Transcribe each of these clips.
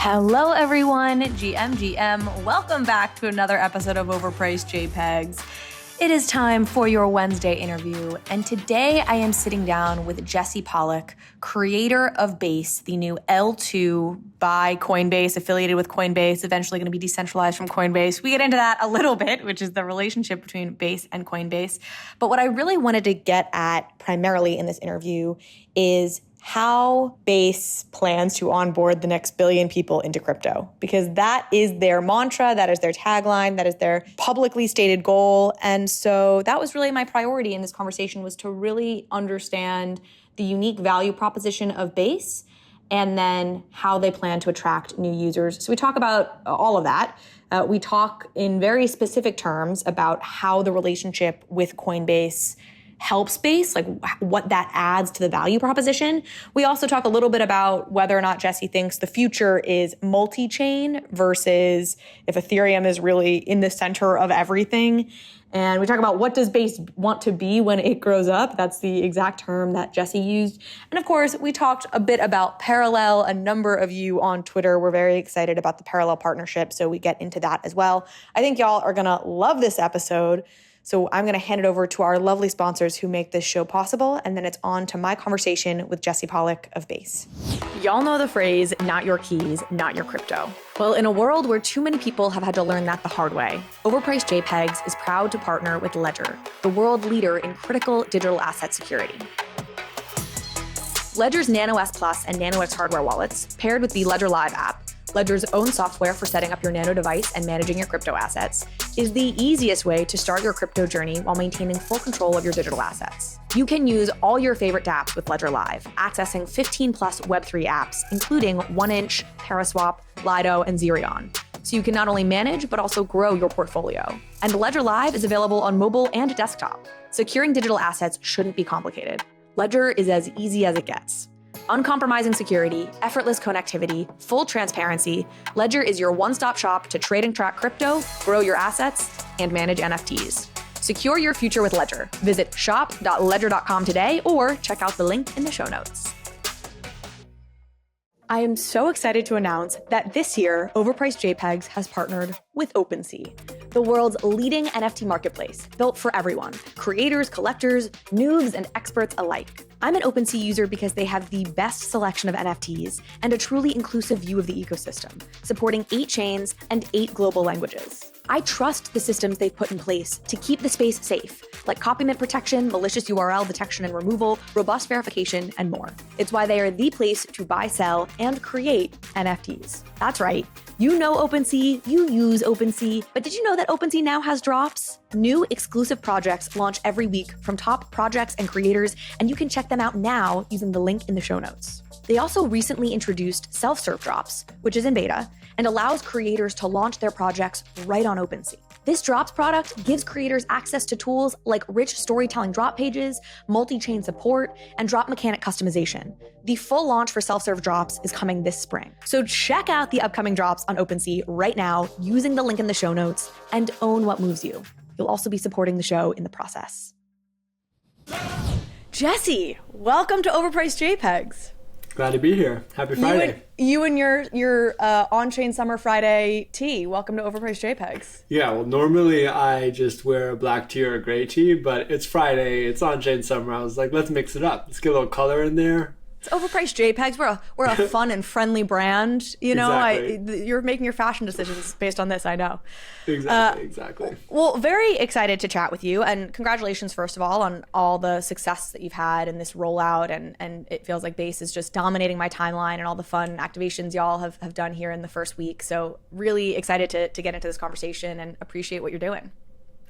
Hello everyone, GM. Welcome back to another episode of Overpriced JPEGs. It is time for your Wednesday interview, and today I am sitting down with Jesse Pollak, creator of Base, the new L2 by Coinbase, affiliated with Coinbase, eventually going to be decentralized from Coinbase. We get into that a little bit, which is the relationship between Base and Coinbase. But what I really wanted to get at primarily in this interview is how Base plans to onboard the next billion people into crypto, because that is their mantra, that is their tagline, that is their publicly stated goal. And so that was really my priority in this conversation, was to really understand the unique value proposition of Base and then how they plan to attract new users. So we talk about all of that. We talk in very specific terms about how the relationship with Coinbase helps Base, like what that adds to the value proposition. We also talk a little bit about whether or not Jesse thinks the future is multi-chain versus if Ethereum is really in the center of everything. And we talk about what does Base want to be when it grows up. That's the exact term that Jesse used. And of course, we talked a bit about Parallel. A number of you on Twitter were very excited about the Parallel partnership, so we get into that as well. I think y'all are gonna love this episode. So I'm going to hand it over to our lovely sponsors who make this show possible, and then it's on to my conversation with Jesse Pollak of Base. Y'all know the phrase, not your keys, not your crypto. Well, in a world where too many people have had to learn that the hard way, Overpriced JPEGs is proud to partner with Ledger, the world leader in critical digital asset security. Ledger's Nano S Plus and Nano X hardware wallets, paired with the Ledger Live app, Ledger's own software for setting up your Nano device and managing your crypto assets, is the easiest way to start your crypto journey while maintaining full control of your digital assets. You can use all your favorite dApps with Ledger Live, accessing 15 plus Web3 apps, including 1inch, Paraswap, Lido, and Zerion. So you can not only manage, but also grow your portfolio. And Ledger Live is available on mobile and desktop. Securing digital assets shouldn't be complicated. Ledger is as easy as it gets. Uncompromising security, effortless connectivity, full transparency, Ledger is your one-stop shop to trade and track crypto, grow your assets, and manage NFTs. Secure your future with Ledger. Visit shop.ledger.com today or check out the link in the show notes. I am so excited to announce that this year, Overpriced JPEGs has partnered with OPENSEA, the world's leading NFT marketplace, built for everyone, creators, collectors, noobs, and experts alike. I'm an OPENSEA user because they have the best selection of NFTs and a truly inclusive view of the ecosystem, supporting 8 chains and 8 global languages. I trust the systems they've put in place to keep the space safe, like copyright protection, malicious URL detection and removal, robust verification, and more. It's why they are the place to buy, sell, and create NFTs. That's right. You know OPENSEA, you use OPENSEA, but did you know that OPENSEA now has drops? New exclusive projects launch every week from top projects and creators, and you can check them out now using the link in the show notes. They also recently introduced self-serve drops, which is in beta, and allows creators to launch their projects right on OPENSEA. This drops product gives creators access to tools like rich storytelling drop pages, multi-chain support, and drop mechanic customization. The full launch for self-serve drops is coming this spring. So check out the upcoming drops on OPENSEA right now using the link in the show notes and own what moves you. You'll also be supporting the show in the process. Jesse, welcome to Overpriced JPEGs. Glad to be here. Happy Friday. You and your on-chain Summer Friday tee. Welcome to Overpriced JPEGs. Yeah, well, normally I just wear a black tee or a gray tee, but it's Friday, it's on-chain summer. I was like, let's mix it up. Let's get a little color in there. It's Overpriced JPEGs. We're a fun and friendly brand. You know, Exactly. You're making your fashion decisions based on this, I know. Exactly. Well, very excited to chat with you, and congratulations, first of all, on all the success that you've had in this rollout, and it feels like Base is just dominating my timeline and all the fun activations y'all have done here in the first week. So really excited to get into this conversation and appreciate what you're doing.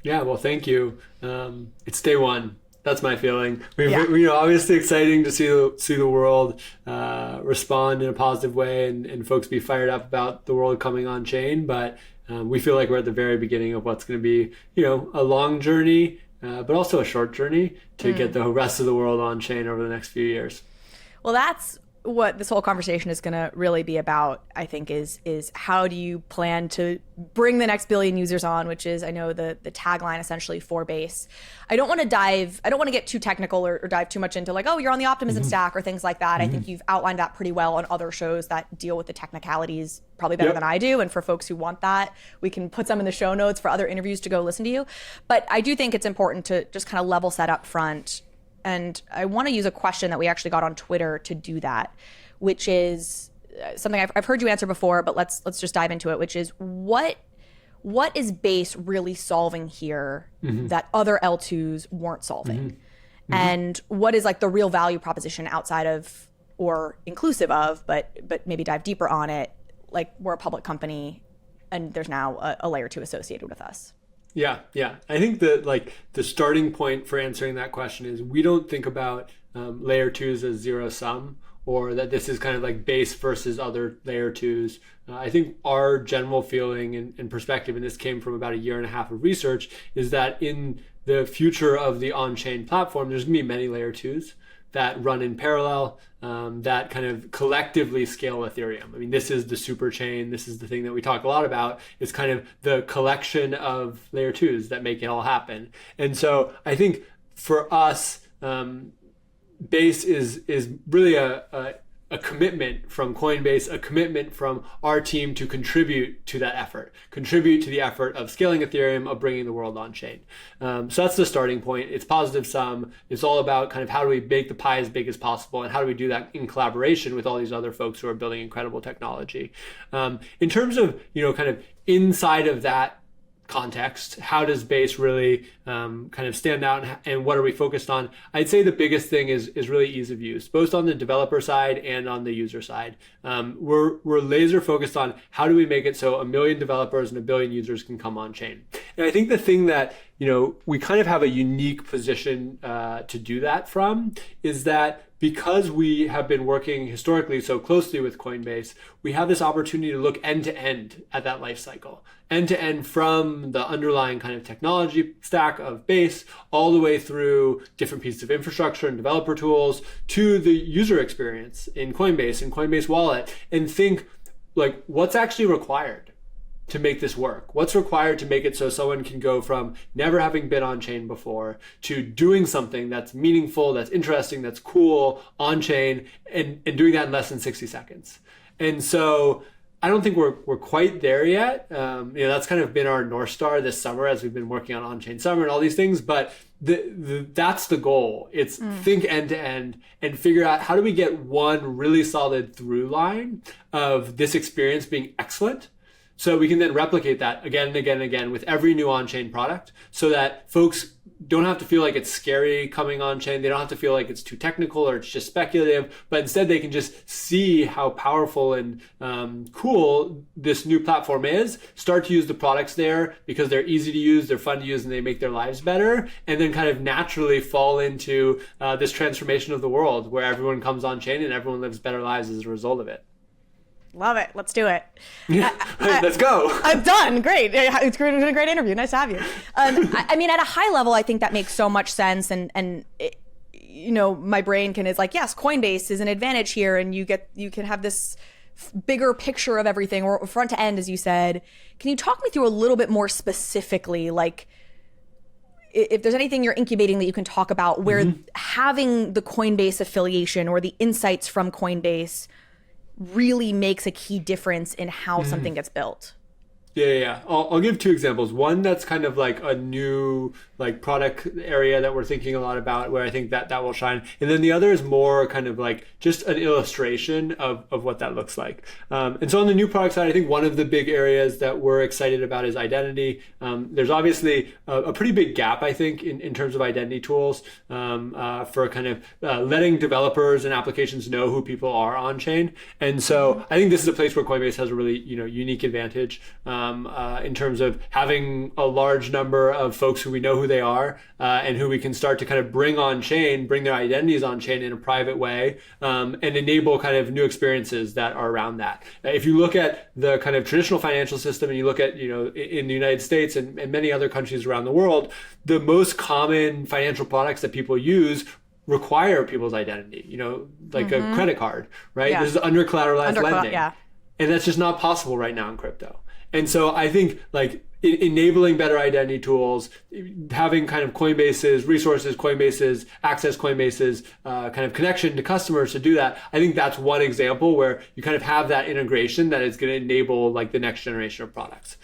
Yeah, well, thank you. It's day one. That's my feeling. Obviously exciting to see the world respond in a positive way and folks be fired up about the world coming on chain. But we feel like we're at the very beginning of what's going to be, a long journey, but also a short journey to get the rest of the world on chain over the next few years. Well, that's what this whole conversation is going to really be about, I think, is how do you plan to bring the next billion users on, which is, I know, the tagline essentially for Base. I don't want to get too technical or dive too much into like, oh, you're on the Optimism stack or things like that. I think you've outlined that pretty well on other shows that deal with the technicalities probably better than I do. And for folks who want that, we can put some in the show notes for other interviews to go listen to you. But I do think it's important to just kind of level set up front. And I want to use a question that we actually got on Twitter to do that, which is something I've heard you answer before, but let's just dive into it, which is what is Base really solving here that other L2s weren't solving? And what is like the real value proposition outside of or inclusive of, but maybe dive deeper on it, like we're a public company and there's now a layer 2 associated with us. Yeah. I think that like the starting point for answering that question is we don't think about layer 2s as zero sum, or that this is kind of like Base versus other layer 2s. I think our general feeling and perspective, and this came from about 1.5 years of research, is that in the future of the on-chain platform, there's gonna be many layer 2s that run in parallel, that kind of collectively scale Ethereum. I mean, this is the super chain. This is the thing that we talk a lot about. It's kind of the collection of layer 2s that make it all happen. And so I think for us, Base is really a commitment from Coinbase, a commitment from our team to contribute to that effort, contribute to the effort of scaling Ethereum, of bringing the world on chain. So that's the starting point. It's positive sum. It's all about kind of how do we make the pie as big as possible, and how do we do that in collaboration with all these other folks who are building incredible technology. In terms of, kind of inside of that context, how does Base really kind of stand out, and what are we focused on? I'd say the biggest thing is really ease of use, both on the developer side and on the user side. We're laser focused on how do we make it so 1 million developers and 1 billion users can come on chain. And I think the thing that we kind of have a unique position to do that from is that because we have been working historically so closely with Coinbase, we have this opportunity to look end to end at that life cycle. End to end from the underlying kind of technology stack of Base all the way through different pieces of infrastructure and developer tools to the user experience in Coinbase and Coinbase Wallet, and think like what's actually required to make this work? What's required to make it so someone can go from never having been on chain before to doing something that's meaningful, that's interesting, that's cool on chain, and doing that in less than 60 seconds. And so I don't think we're quite there yet. That's kind of been our North Star this summer as we've been working on-chain summer and all these things, but that's the goal. It's think end to end and figure out how do we get one really solid through line of this experience being excellent, so we can then replicate that again and again and again with every new on-chain product, so that folks don't have to feel like it's scary coming on-chain. They don't have to feel like it's too technical or it's just speculative, but instead they can just see how powerful and cool this new platform is, start to use the products there because they're easy to use, they're fun to use, and they make their lives better, and then kind of naturally fall into this transformation of the world where everyone comes on-chain and everyone lives better lives as a result of it. Love it. Let's do it. Let's go. I'm done. Great. It's been a great interview. Nice to have you. I mean, at a high level, I think that makes so much sense. And my brain is like, yes, Coinbase is an advantage here. And you can have this bigger picture of everything, or front to end, as you said. Can you talk me through a little bit more specifically, like if there's anything you're incubating that you can talk about where having the Coinbase affiliation or the insights from Coinbase really makes a key difference in how something gets built? Yeah. I'll give 2 examples. One that's kind of like a new like product area that we're thinking a lot about, where I think that will shine. And then the other is more kind of like just an illustration of what that looks like. And so on the new product side, I think one of the big areas that we're excited about is identity. There's obviously a pretty big gap, I think, in terms of identity tools for kind of letting developers and applications know who people are on chain. And so I think this is a place where Coinbase has a really unique advantage. In terms of having a large number of folks who we know who they are and who we can start to kind of bring on chain, bring their identities on chain in a private way, and enable kind of new experiences that are around that. If you look at the kind of traditional financial system and you look at, in the United States and many other countries around the world, the most common financial products that people use require people's identity, like a credit card, right? Yeah. This is under collateralized lending. Yeah. And that's just not possible right now in crypto. And so I think like enabling better identity tools, having kind of Coinbase's resources, Coinbase's access, Coinbase's kind of connection to customers to do that. I think that's one example where you kind of have that integration that is going to enable like the next generation of products.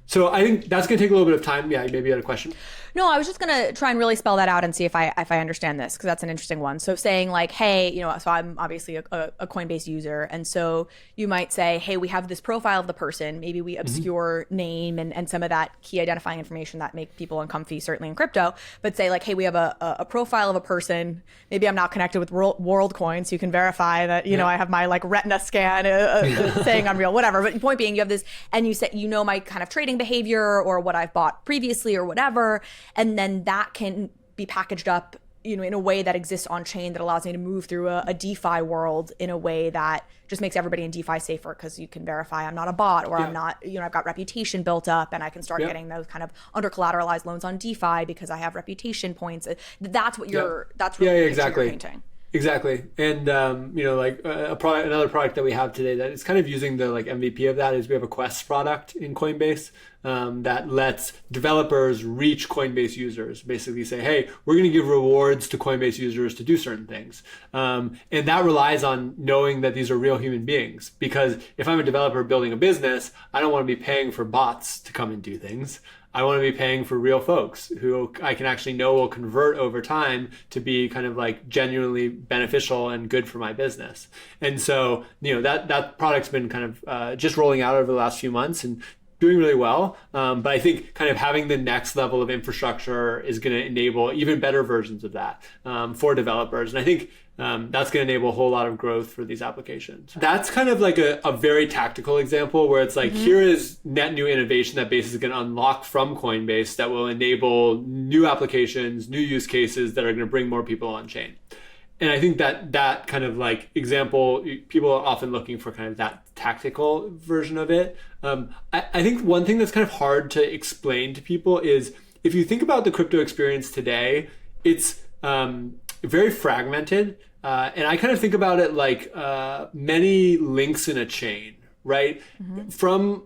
So I think that's going to take a little bit of time. Yeah, maybe you had a question. No, I was just going to try and really spell that out and see if I understand this, because that's an interesting one. So saying like, hey, so I'm obviously a Coinbase user. And so you might say, hey, we have this profile of the person. Maybe we obscure name and some of that key identifying information that make people uncomfy, certainly in crypto. But say like, hey, we have a profile of a person. Maybe I'm not connected with WorldCoin, so you can verify that, I have my like retina scan saying I'm real, whatever. But point being, you have this, and you say, my kind of trading behavior or what I've bought previously or whatever. And then that can be packaged up, in a way that exists on chain that allows me to move through a DeFi world in a way that just makes everybody in DeFi safer, because you can verify I'm not a bot, or I'm not, I've got reputation built up, and I can start getting those kind of under collateralized loans on DeFi because I have reputation points. That's what that's really exactly. you're painting. Exactly. And, like another product that we have today that is kind of using the like MVP of that is we have a Quest product in Coinbase that lets developers reach Coinbase users, basically say, hey, we're going to give rewards to Coinbase users to do certain things. And that relies on knowing that these are real human beings, because if I'm a developer building a business, I don't want to be paying for bots to come and do things. I want to be paying for real folks who I can actually know will convert over time to be kind of like genuinely beneficial and good for my business. And so, that product's been kind of just rolling out over the last few months and doing really well. But I think kind of having the next level of infrastructure is going to enable even better versions of that for developers. And I think that's going to enable a whole lot of growth for these applications. That's kind of like a very tactical example where it's like, here is net new innovation that Base is going to unlock from Coinbase that will enable new applications, new use cases that are going to bring more people on chain. And I think that kind of like example, people are often looking for kind of that tactical version of it. I think one thing that's kind of hard to explain to people is if you think about the crypto experience today, it's very fragmented. And I kind of think about it like many links in a chain, right? From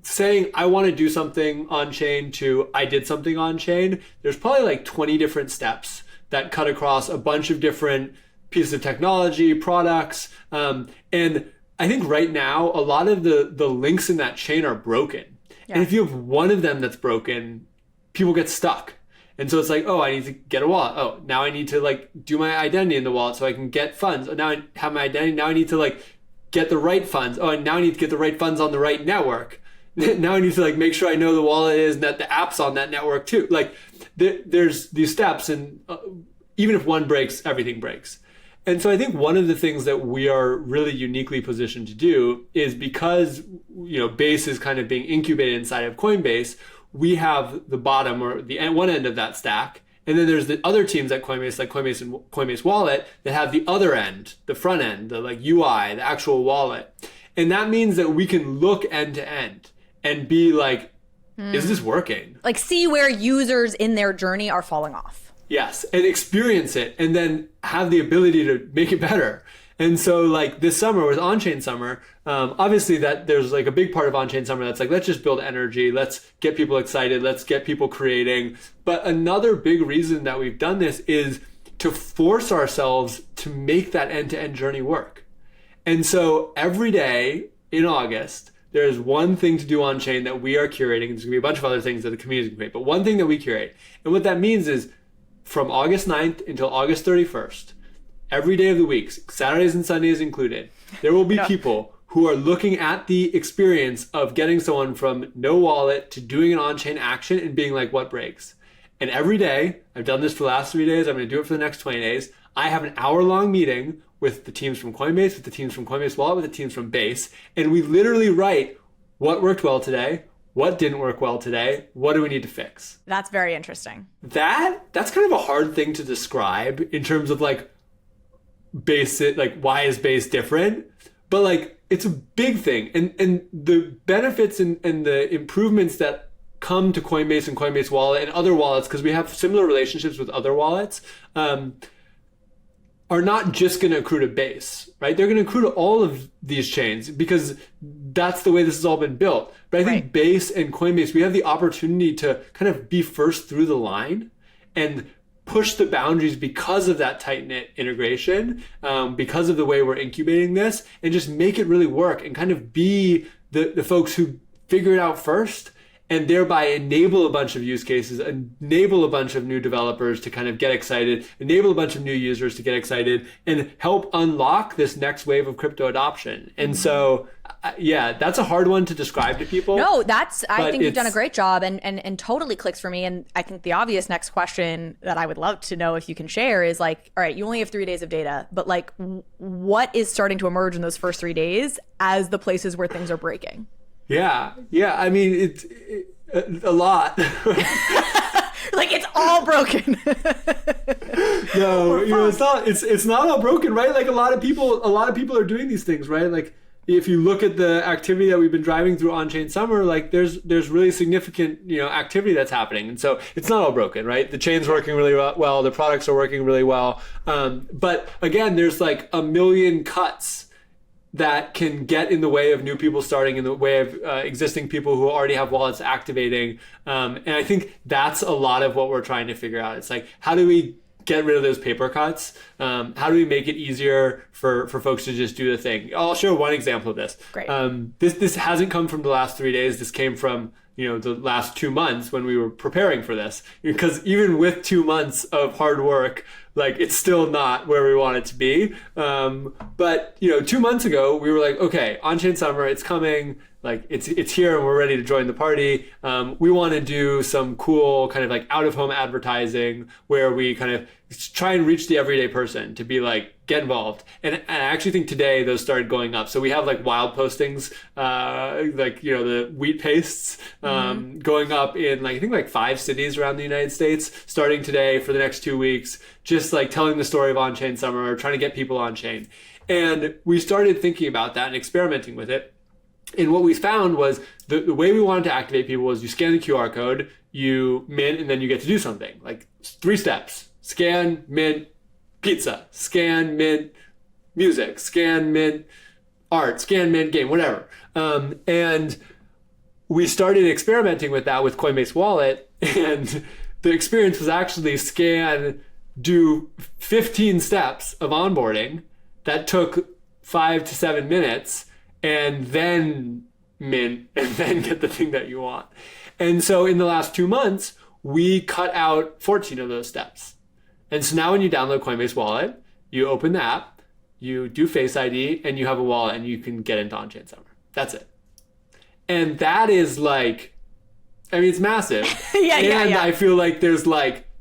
saying I want to do something on chain to I did something on chain, there's probably like 20 different steps that cut across a bunch of different pieces of technology, products. And I think right now, a lot of the links in that chain are broken. Yeah. And if you have one of them that's broken, people get stuck. And so it's like, oh, I need to get a wallet. Oh, now I need to like do my identity in the wallet so I can get funds. Oh, now I have my identity. Now I need to like get the right funds. Oh, and now I need to get the right funds on the right network. Now I need to like make sure I know the wallet is and that the app's on that network too. Like there's these steps, and even if one breaks, everything breaks. And so I think one of the things that we are really uniquely positioned to do is because, Base is kind of being incubated inside of Coinbase, we have the bottom or the one end of that stack. And then there's the other teams at Coinbase, like Coinbase and Coinbase Wallet, that have the other end, the front end, the like UI, the actual wallet. And that means that we can look end to end and be like, is this working? Like see where users in their journey are falling off. Yes, and experience it and then have the ability to make it better. And so like this summer was on-chain summer. Obviously that there's like a big part of on-chain summer that's like, let's just build energy. Let's get people excited. Let's get people creating. But another big reason that we've done this is to force ourselves to make that end-to-end journey work. And so every day in August, there's one thing to do on chain that we are curating. There's gonna be a bunch of other things that the community can create, but one thing that we curate. And what that means is from August 9th until August 31st, every day of the week, Saturdays and Sundays included, there will be people who are looking at the experience of getting someone from no wallet to doing an on-chain action and being like, what breaks? And every day, I've done this for the last 3 days, I'm gonna do it for the next 20 days, I have an hour-long meeting with the teams from Coinbase, with the teams from Coinbase Wallet, with the teams from Base, and we literally write what worked well today, what didn't work well today, what do we need to fix? That's very interesting. That's kind of a hard thing to describe in terms of like Base, like why is Base different? But like it's a big thing, and the benefits and the improvements that come to Coinbase and Coinbase Wallet and other wallets, because we have similar relationships with other wallets, are not just going to accrue to Base, right? They're going to accrue to all of these chains because that's the way this has all been built. But I think Base and Coinbase, we have the opportunity to kind of be first through the line and push the boundaries because of that tight-knit integration, because of the way we're incubating this, and just make it really work and kind of be the folks who figure it out first, and thereby enable a bunch of use cases, enable a bunch of new developers to kind of get excited, enable a bunch of new users to get excited, and help unlock this next wave of crypto adoption. And so, yeah, that's a hard one to describe to people. No, I think you've done a great job and totally clicks for me. And I think the obvious next question that I would love to know if you can share is like, all right, you only have 3 days of data, but like what is starting to emerge in those first 3 days as the places where things are breaking? Yeah. I mean, it's a lot. Like it's all broken. No, it's not all broken, right? Like a lot of people are doing these things, right? Like if you look at the activity that we've been driving through on-chain summer, like there's really significant, activity that's happening. And so it's not all broken, right? The chain's working really well, the products are working really well. But again, there's like a million cuts that can get in the way of new people starting, in the way of existing people who already have wallets activating. And I think that's a lot of what we're trying to figure out. It's like, how do we get rid of those paper cuts? How do we make it easier for folks to just do the thing? I'll show one example of this. Great. This hasn't come from the last 3 days. This came from the last 2 months when we were preparing for this. Because even with 2 months of hard work, like it's still not where we want it to be. But 2 months ago, we were like, okay, on-chain summer, it's coming. Like it's here and we're ready to join the party. We want to do some cool kind of like out-of-home advertising where we kind of try and reach the everyday person to be like, get involved. And I actually think today those started going up. So we have like wild postings, the wheat pastes going up in I think 5 cities around the United States, starting today for the next 2 weeks, just like telling the story of on-chain summer, trying to get people on-chain. And we started thinking about that and experimenting with it. And what we found was the way we wanted to activate people was you scan the QR code, you mint, and then you get to do something. Like 3 steps: scan, mint, pizza, scan, mint, music, scan, mint, art, scan, mint, game, whatever. And we started experimenting with that with Coinbase Wallet, and the experience was actually scan, do 15 steps of onboarding that took 5 to 7 minutes, and then mint, and then get the thing that you want. And so in the last 2 months, we cut out 14 of those steps. And so now when you download Coinbase Wallet, you open the app, you do Face ID, and you have a wallet, and you can get into on-chain summer. That's it. And that is like, it's massive. Yeah. I feel like there's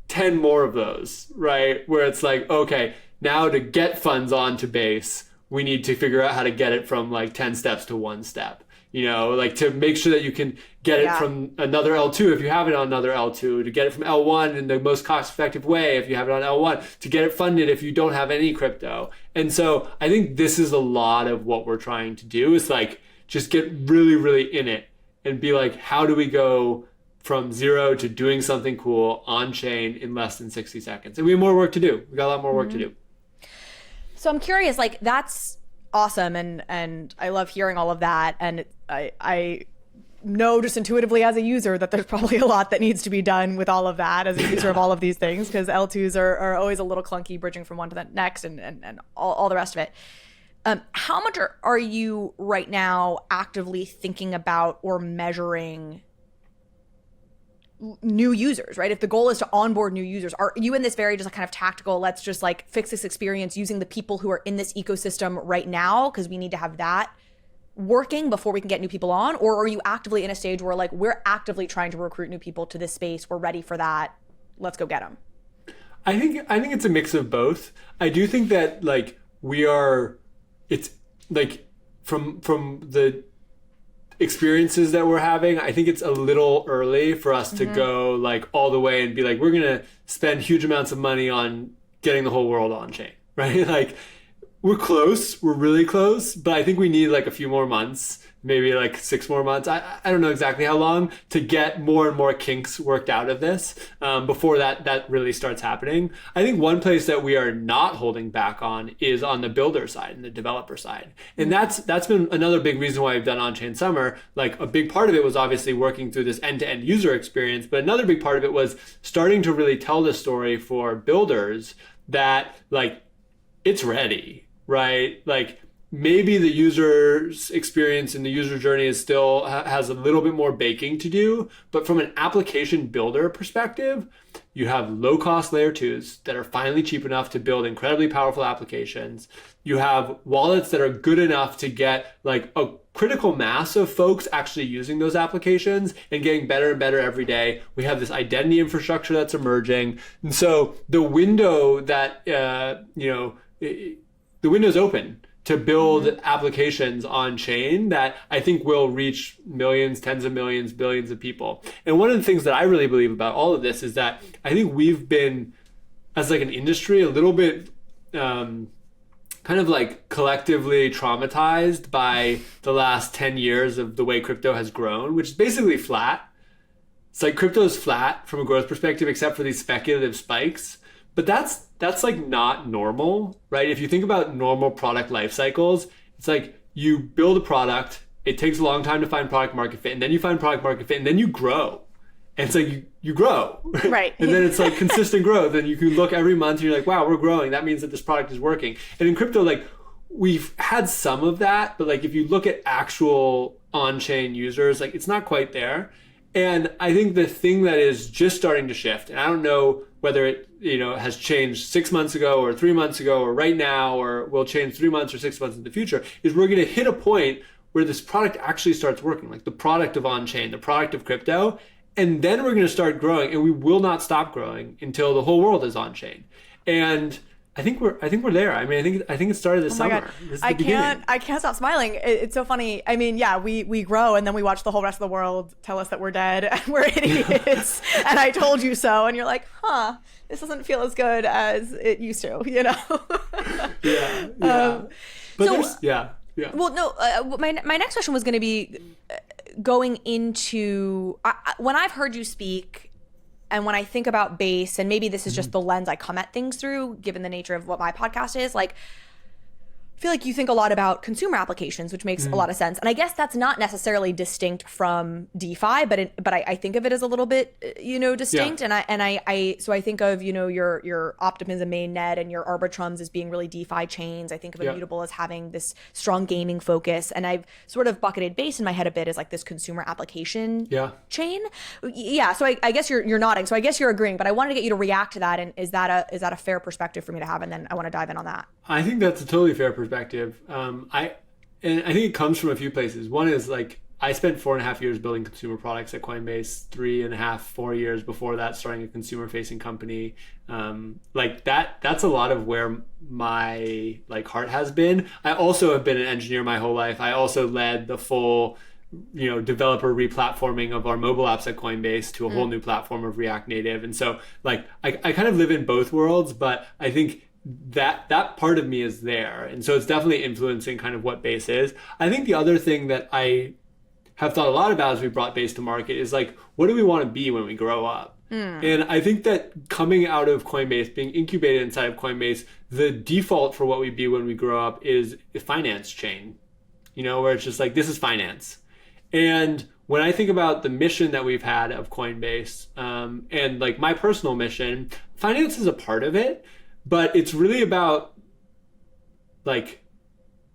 10 more of those, right? Where it's like, okay, now to get funds onto Base, we need to figure out how to get it from 10 steps to 1 step. To make sure that you can get it from another L2 if you have it on another L2, to get it from L1 in the most cost-effective way if you have it on L1, to get it funded if you don't have any crypto. And so I think this is a lot of what we're trying to do, is just get really, really in it and be like, how do we go from zero to doing something cool on-chain in less than 60 seconds? And we have more work to do. We got a lot more work to do. So I'm curious, that's awesome, and I love hearing all of that, and I know just intuitively as a user that there's probably a lot that needs to be done with all of that as a user of all of these things, because L2s are always a little clunky bridging from one to the next and all the rest of it. How much are you right now actively thinking about or measuring new users, right? If the goal is to onboard new users, are you in this very just kind of tactical, let's just fix this experience using the people who are in this ecosystem right now because we need to have that working before we can get new people on? Or are you actively in a stage where we're actively trying to recruit new people to this space, we're ready for that, let's go get them? I think it's a mix of both. I do think that it's from the experiences that we're having, I think it's a little early for us to go all the way and be we're gonna spend huge amounts of money on getting the whole world on chain, right? We're close, we're really close, but I think we need a few more months maybe like 6 more months. I don't know exactly how long to get more and more kinks worked out of this before that really starts happening. I think one place that we are not holding back on is on the builder side and the developer side. And that's been another big reason why we've done On-Chain Summer. Like a big part of it was obviously working through this end-to-end user experience, but another big part of it was starting to really tell the story for builders that like it's ready, right? Like maybe the user's experience and the user journey is still has a little bit more baking to do, but from an application builder perspective, you have low cost layer 2s that are finally cheap enough to build incredibly powerful applications. You have wallets that are good enough to get like a critical mass of folks actually using those applications and getting better and better every day. We have this identity infrastructure that's emerging. And so the window that, the window's open to build applications on chain that I think will reach millions, tens of millions, billions of people. And one of the things that I really believe about all of this is that I think we've been, as like an industry, a little bit kind of like collectively traumatized by the last 10 years of the way crypto has grown, which is basically flat. It's like crypto is flat from a growth perspective, except for these speculative spikes. But that's like not normal, right? If you think about normal product life cycles, it's like you build a product, it takes a long time to find product market fit, and then you find product market fit, and then you grow. And it's like you grow. Right. And then it's like consistent growth, and you can look every month and you're like, wow, we're growing. That means that this product is working. And in crypto, like we've had some of that, but like if you look at actual on-chain users, like it's not quite there. And I think the thing that is just starting to shift, and I don't know whether it has changed 6 months ago or 3 months ago or right now or will change 3 months or 6 months in the future, is we're going to hit a point where this product actually starts working, like the product of on-chain, the product of crypto, and then we're going to start growing, and we will not stop growing until the whole world is on-chain. And I think we're there. I mean, I think it started this summer. God. This is the beginning. I can't stop smiling. It's so funny. I mean, yeah, we grow and then we watch the whole rest of the world tell us that we're dead and we're idiots. And I told you so. And you're like, this doesn't feel as good as it used to, Yeah. But yeah. Well, no, my next question was going to be going into when I've heard you speak. And when I think about Base, and maybe this is just the lens I come at things through, given the nature of what my podcast is, like, I feel like you think a lot about consumer applications, which makes a lot of sense. And I guess that's not necessarily distinct from DeFi, but I think of it as a little bit, distinct. Yeah. So I think of, your Optimism mainnet and your Arbitrums as being really DeFi chains. I think of Immutable as having this strong gaming focus. And I've sort of bucketed Base in my head a bit as like this consumer application chain. Yeah. So I guess you're nodding. So I guess you're agreeing, but I wanted to get you to react to that. And is that a fair perspective for me to have? And then I want to dive in on that. I think that's a totally fair perspective. I think it comes from a few places. One is like I spent 4.5 years building consumer products at Coinbase, 3.5, 4 years before that starting a consumer facing company. Like that's a lot of where my like heart has been. I also have been an engineer my whole life. I also led the full developer replatforming of our mobile apps at Coinbase to a whole new platform of React Native. And so like I kind of live in both worlds, but I think that part of me is there. And so it's definitely influencing kind of what Base is. I think the other thing that I have thought a lot about as we brought Base to market is like, what do we want to be when we grow up? And I think that coming out of Coinbase, being incubated inside of Coinbase, the default for what we be when we grow up is a finance chain, where it's just like, this is finance. And when I think about the mission that we've had of Coinbase, and like my personal mission, finance is a part of it. But it's really about like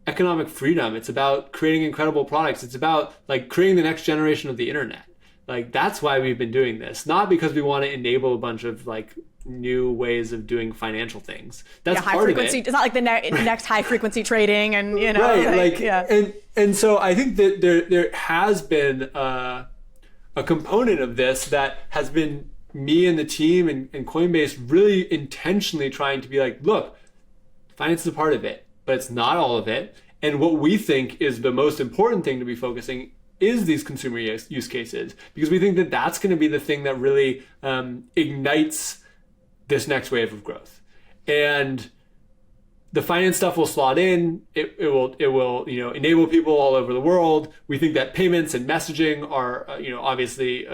economic freedom. It's about creating incredible products. It's about like creating the next generation of the internet. Like that's why we've been doing this, not because we want to enable a bunch of like new ways of doing financial things. That's high part frequency. of it. It's not like the next high frequency trading, and right. And so I think that there has been a component of this that has been me and the team and Coinbase really intentionally trying to be like, look, finance is a part of it, but it's not all of it. And what we think is the most important thing to be focusing is these consumer use cases, because we think that that's going to be the thing that really ignites this next wave of growth. And the finance stuff will slot in. It will enable people all over the world. We think that payments and messaging are obviously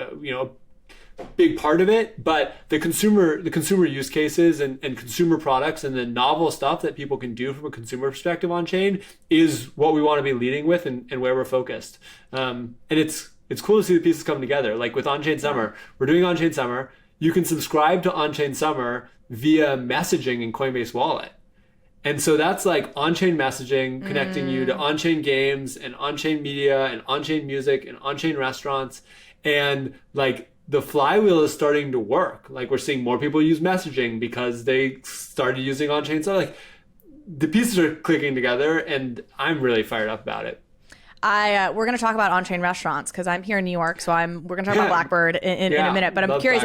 big part of it, but the consumer use cases and consumer products and the novel stuff that people can do from a consumer perspective on chain is what we want to be leading with and where we're focused. And it's cool to see the pieces come together. Like with On-Chain Summer, we're doing On-Chain Summer. You can subscribe to On-Chain Summer via messaging in Coinbase Wallet. And so that's like on-chain messaging, connecting you to on-chain games and on-chain media and on-chain music and on-chain restaurants. And like the flywheel is starting to work. Like we're seeing more people use messaging because they started using on-chain. So like the pieces are clicking together and I'm really fired up about it. We're going to talk about on-chain restaurants because I'm here in New York. So we're going to talk about Blackbird in a minute. But I'm curious,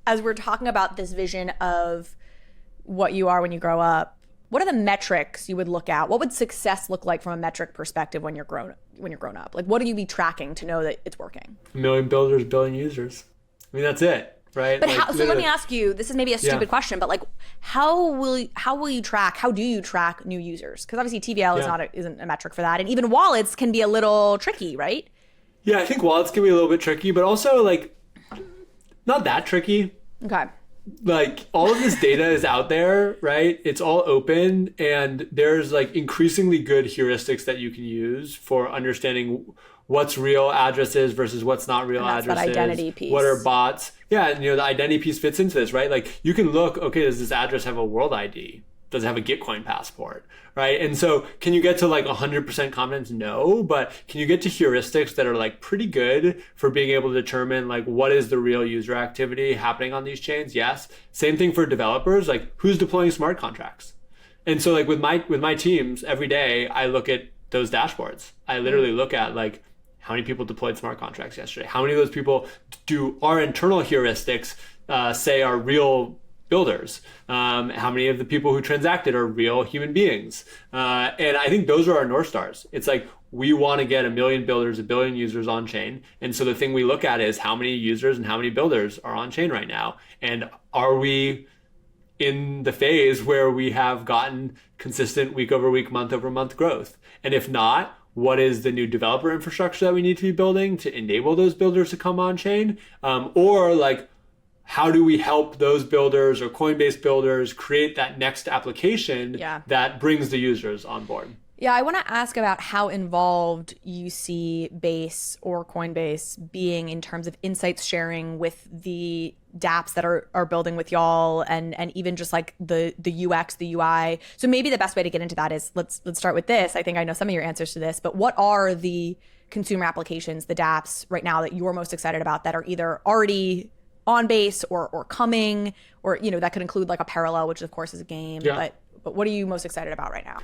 as we're talking about this vision of what you are when you grow up, what are the metrics you would look at? What would success look like from a metric perspective when you're grown up? Like, what do you be tracking to know that it's working? 1 million builders, 1 billion users. I mean, that's it, right? But so let me ask you, this is maybe a stupid question, but like, how do you track new users? Because obviously TVL isn't a metric for that. And even wallets can be a little tricky, right? Yeah, I think wallets can be a little bit tricky, but also like not that tricky. Okay. Like all of this data is out there, right? It's all open and there's like increasingly good heuristics that you can use for understanding what's real addresses versus what's not real addresses. That identity piece. What are bots? Yeah, and the identity piece fits into this, right? Like you can look, okay, does this address have a world ID? Does it have a Gitcoin passport, right? And so can you get to like 100% confidence? No, but can you get to heuristics that are like pretty good for being able to determine like what is the real user activity happening on these chains? Yes. Same thing for developers, like who's deploying smart contracts? And so like with my teams every day, I look at those dashboards. I literally look at like how many people deployed smart contracts yesterday? How many of those people do our internal heuristics say are real builders? How many of the people who transacted are real human beings? And I think those are our North Stars. It's like, we want to get 1 million builders, 1 billion users on chain. And so the thing we look at is how many users and how many builders are on chain right now. And are we in the phase where we have gotten consistent week over week, month over month growth? And if not, what is the new developer infrastructure that we need to be building to enable those builders to come on chain? Or like, how do we help those builders or Coinbase builders create that next application that brings the users on board? Yeah, I want to ask about how involved you see Base or Coinbase being in terms of insights sharing with the dApps that are building with y'all and even just like the UX, the UI. So maybe the best way to get into that is let's start with this. I think I know some of your answers to this, but what are the consumer applications, the dApps right now that you're most excited about that are either already on Base or coming, or that could include like a Parallel, which of course is a game. Yeah. But what are you most excited about right now?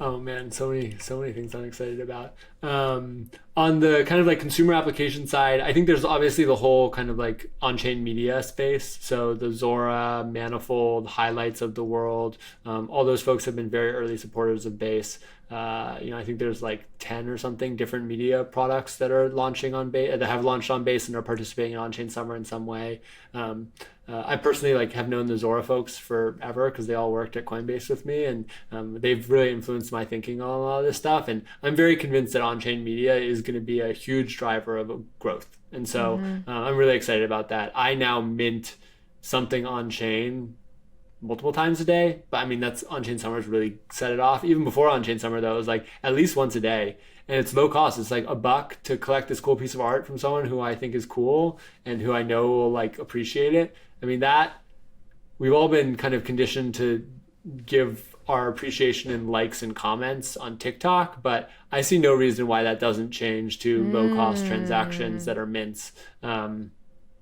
Oh man, so many things I'm excited about. On the kind of like consumer application side, I think there's obviously the whole kind of like on-chain media space. So the Zora, Manifold, Highlights of the world, all those folks have been very early supporters of Base. I think there's like 10 or something different media products that are launching on Base, that have launched on Base and are participating in On-Chain Summer in some way. I personally like have known the Zora folks forever because they all worked at Coinbase with me, and they've really influenced my thinking on a lot of this stuff. And I'm very convinced that on-chain media is going to be a huge driver of growth. And so I'm really excited about that. I now mint something on-chain multiple times a day, but I mean, that's On-Chain Summer's really set it off. Even before On-Chain Summer though, it was like at least once a day, and it's low cost. It's like $1 to collect this cool piece of art from someone who I think is cool and who I know will like appreciate it. I mean, that we've all been kind of conditioned to give our appreciation in likes and comments on TikTok, but I see no reason why that doesn't change to low cost transactions that are mints.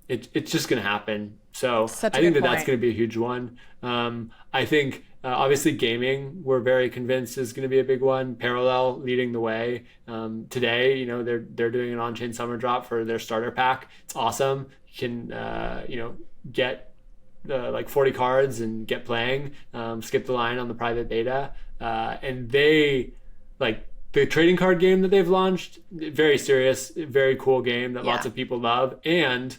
It's just going to happen. So I think that's going to be a huge one. I think obviously gaming, we're very convinced is going to be a big one. Parallel leading the way. Today, they're doing an on-chain summer drop for their starter pack. It's awesome. You can get like 40 cards and get playing. Skip the line on the private beta, and they like the trading card game that they've launched. Very serious, very cool game that lots of people love, and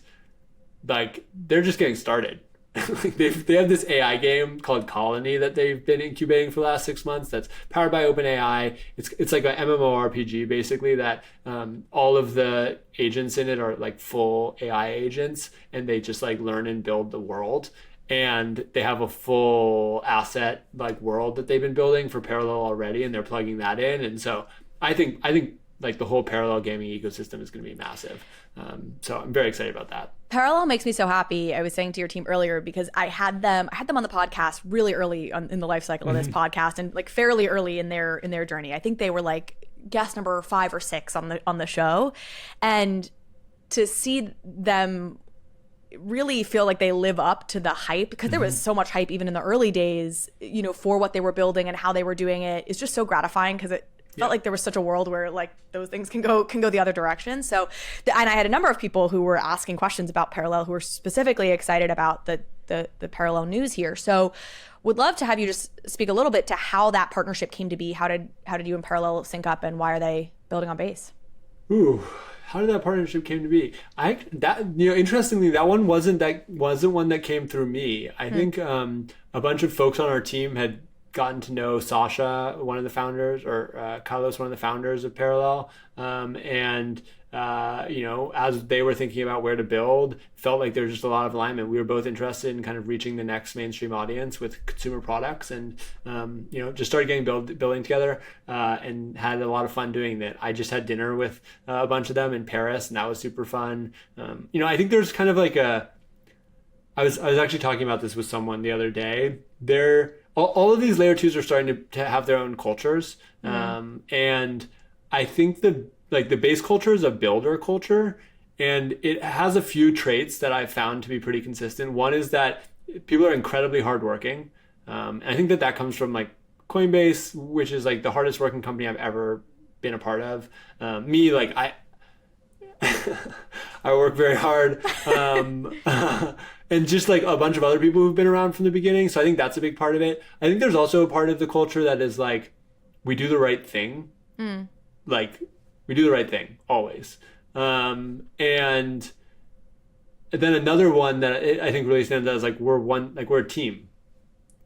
like they're just getting started, they have this AI game called Colony that they've been incubating for the last 6 months. That's powered by OpenAI. It's like an MMORPG basically that all of the agents in it are like full AI agents, and they just like learn and build the world. And they have a full asset like world that they've been building for Parallel already, and they're plugging that in. And so I think like the whole parallel gaming ecosystem is going to be massive. So I'm very excited about that. Parallel makes me so happy. I was saying to your team earlier, because I had them on the podcast really early in the life cycle of this podcast, and like fairly early in their journey. I think they were like guest number 5 or 6 on the show, and to see them really feel like they live up to the hype, because there was so much hype even in the early days, for what they were building and how they were doing it, is just so gratifying, because it felt like there was such a world where like those things can go the other direction. So, and I had a number of people who were asking questions about Parallel, who were specifically excited about the Parallel news here. So would love to have you just speak a little bit to how that partnership came to be. How did you and Parallel sync up, and why are they building on Base? Ooh, how did that partnership came to be? Interestingly, that one wasn't one that came through me. I think a bunch of folks on our team had gotten to know Sasha, one of the founders, or Carlos, one of the founders of Parallel, and as they were thinking about where to build, felt like there was just a lot of alignment. We were both interested in kind of reaching the next mainstream audience with consumer products, and just started getting building together, and had a lot of fun doing that. I just had dinner with a bunch of them in Paris, and that was super fun. I think there's kind of like I was actually talking about this with someone the other day. All of these layer 2s are starting to have their own cultures, and I think the base culture is a builder culture, and it has a few traits that I've found to be pretty consistent. One is that people are incredibly hardworking, and I think that comes from like Coinbase, which is like the hardest working company I've ever been a part of. I work very hard, and just like a bunch of other people who've been around from the beginning. So I think that's a big part of it. I think there's also a part of the culture that is like, we do the right thing. Like, we do the right thing always. And then another one that I think really stands out is like, we're a team.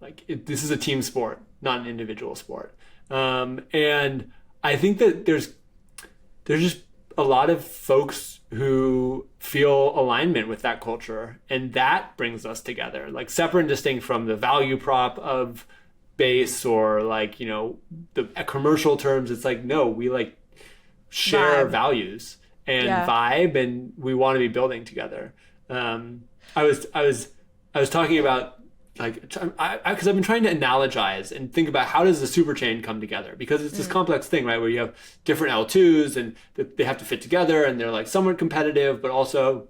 Like this is a team sport, not an individual sport. And I think that there's just a lot of folks who feel alignment with that culture, and that brings us together, like separate and distinct from the value prop of Base or like, the commercial terms. It's like, no, we like share values and vibe, and we want to be building together. I was talking about because I've been trying to analogize and think about how does the super chain come together, because it's this complex thing, right, where you have different L2s and they have to fit together, and they're like somewhat competitive, but also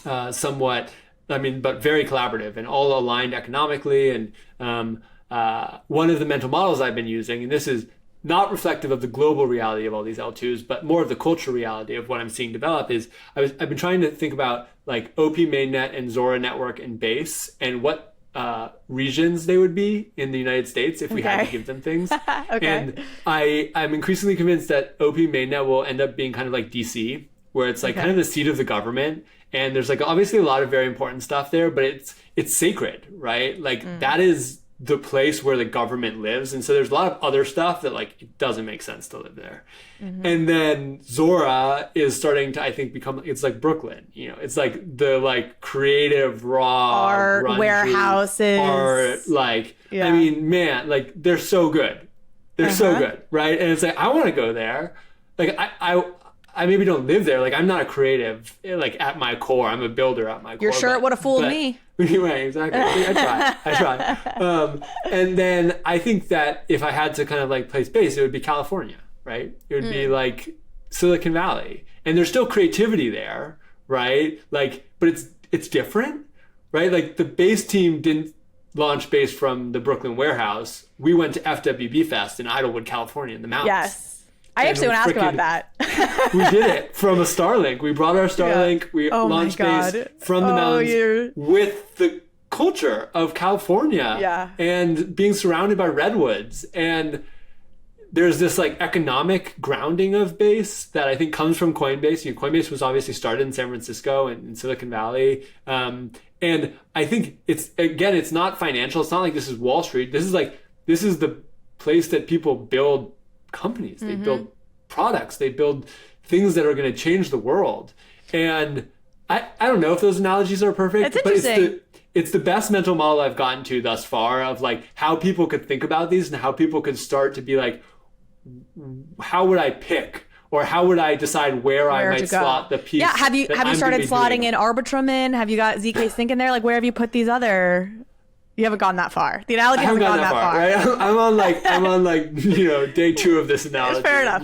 but very collaborative and all aligned economically. And one of the mental models I've been using, and this is not reflective of the global reality of all these L2s, but more of the cultural reality of what I'm seeing develop, is I've been trying to think about like OP mainnet and Zora network and Base, and what regions they would be in the United States if we had to give them things. And I'm increasingly convinced that OP mainnet will end up being kind of like DC, where it's like kind of the seat of the government, and there's like obviously a lot of very important stuff there, but it's sacred, right? Like that is the place where the government lives, and so there's a lot of other stuff that like it doesn't make sense to live there. And then Zora is starting to, I think, become, it's like Brooklyn, it's like the like creative raw art, grungy, warehouses, like I mean, man, like they're so good, so good, right? And it's like I want to go there. Like I maybe don't live there. Like I'm not a creative, like at my core. I'm a builder at my core. Your shirt would have fooled me. Right, exactly. I try. And then I think that if I had to kind of like place base, it would be California, right? It would be like Silicon Valley, and there's still creativity there, right? Like, but it's different, right? Like the Base team didn't launch Base from the Brooklyn warehouse. We went to FWB Fest in Idlewood, California, in the mountains. Yes. I actually want to ask about that. We did it from a Starlink. We brought our Starlink. We launched Base from the mountains with the culture of California and being surrounded by redwoods. And there's this like economic grounding of Base that I think comes from Coinbase. Coinbase was obviously started in San Francisco and in Silicon Valley. And I think it's not financial. It's not like this is Wall Street. This is the place that people build companies. They build products. They build things that are going to change the world. And I don't know if those analogies are perfect, but it's the best mental model I've gotten to thus far of like how people could think about these and how people could start to be like, how would I pick? Or how would I decide where I might slot the piece? Yeah, have you started slotting in Arbitrum in? Have you got ZK Sync in there? Like, where have you put these other? You haven't gone that far. The analogy hasn't gone that far. Right? I'm on day 2 of this analogy. Fair enough.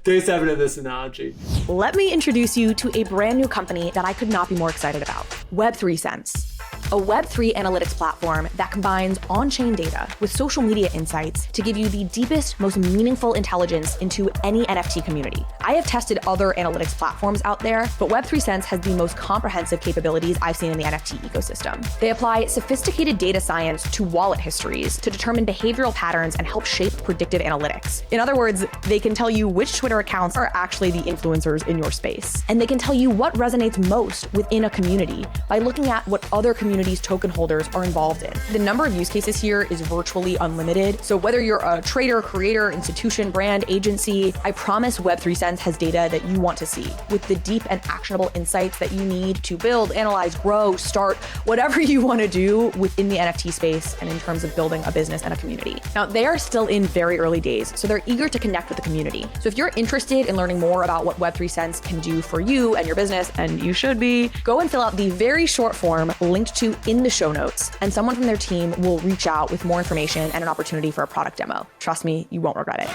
Day 7 of this analogy. Let me introduce you to a brand new company that I could not be more excited about. Web3 Sense. A Web3 analytics platform that combines on-chain data with social media insights to give you the deepest, most meaningful intelligence into any NFT community. I have tested other analytics platforms out there, but Web3 Sense has the most comprehensive capabilities I've seen in the NFT ecosystem. They apply sophisticated data science to wallet histories to determine behavioral patterns and help shape predictive analytics. In other words, they can tell you which Twitter accounts are actually the influencers in your space. And they can tell you what resonates most within a community by looking at what other communities token holders are involved in. The number of use cases here is virtually unlimited. So whether you're a trader, creator, institution, brand, agency, I promise Web3 Sense has data that you want to see with the deep and actionable insights that you need to build, analyze, grow, start, whatever you want to do within the NFT space and in terms of building a business and a community. Now, they are still in very early days, so they're eager to connect with the community. So if you're interested in learning more about what Web3 Sense can do for you and your business, and you should be, go and fill out the very short form linked to in the show notes, and someone from their team will reach out with more information and an opportunity for a product demo. Trust me, you won't regret it.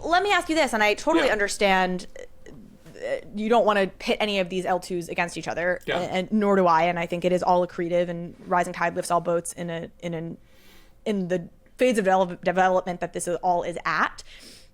Let me ask you this, and I totally understand you don't want to pit any of these L2s against each other, and nor do I, and I think it is all accretive, and rising tide lifts all boats in the phase of development that this all is at.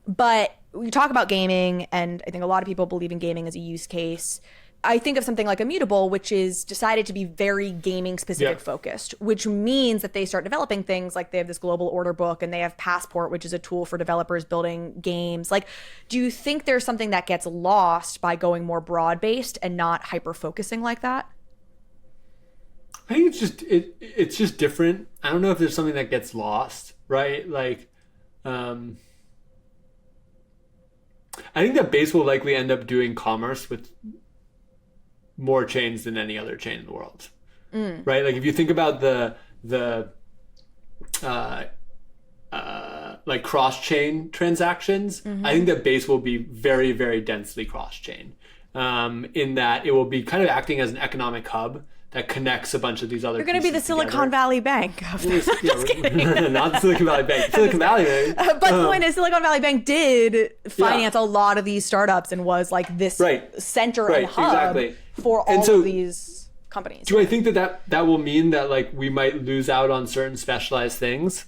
But we talk about gaming, and I think a lot of people believe in gaming as a use case. I think of something like Immutable, which is decided to be very gaming specific focused, which means that they start developing things like they have this global order book and they have Passport, which is a tool for developers building games. Like, do you think there's something that gets lost by going more broad based and not hyper focusing like that? I think it's just different. I don't know if there's something that gets lost, right? Like, I think that Base will likely end up doing commerce with more chains than any other chain in the world, right? Like if you think about the like cross-chain transactions, I think that Base will be very, very densely cross-chain, in that it will be kind of acting as an economic hub that connects a bunch of these other. You're going to be the Silicon Valley Bank. Not the Silicon Valley Bank. Silicon Valley Bank. But the point is, Silicon Valley Bank did finance a lot of these startups and was like this center and hub for all of these companies. Do I think that will mean that like we might lose out on certain specialized things?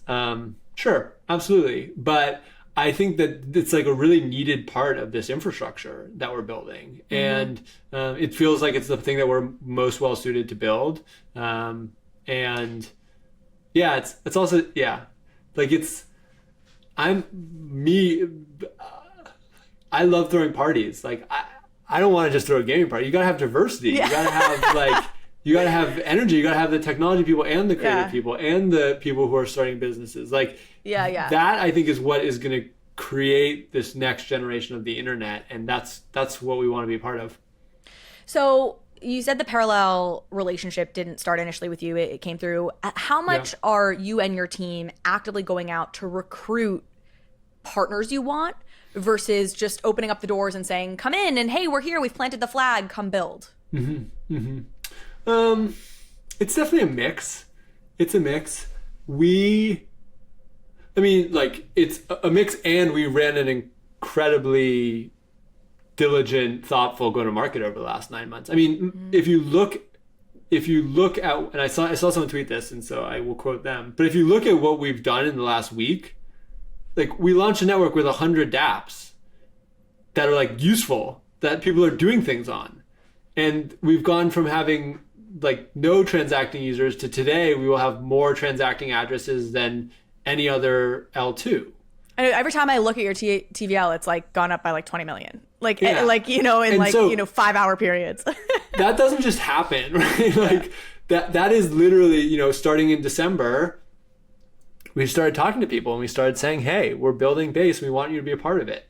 Sure, absolutely. But I think that it's like a really needed part of this infrastructure that we're building. And it feels like it's the thing that we're most well suited to build. And yeah, it's also, like I love throwing parties. Like I don't want to just throw a gaming party. You gotta have diversity. You gotta have you gotta have energy. You gotta have the technology people and the creative people and the people who are starting businesses. Like that I think is what is gonna create this next generation of the internet, and that's what we want to be a part of. So you said the parallel relationship didn't start initially with you. It came through. How much are you and your team actively going out to recruit partners you want versus just opening up the doors and saying, come in and hey, we're here, we've planted the flag, come build? It's definitely a mix. It's a mix. It's a mix, and we ran an incredibly diligent, thoughtful go-to-market over the last 9 months. I mean, if you look at, and I saw someone tweet this, and so I will quote them, but if you look at what we've done in the last week, like we launched a network with 100 dApps that are like useful, that people are doing things on. And we've gone from having like no transacting users to today, we will have more transacting addresses than any other L2. And every time I look at your TVL, it's like gone up by like 20 million. Like, in 5-hour periods. That doesn't just happen, right? that is literally, starting in December, we started talking to people and we started saying, hey, we're building Base. We want you to be a part of it.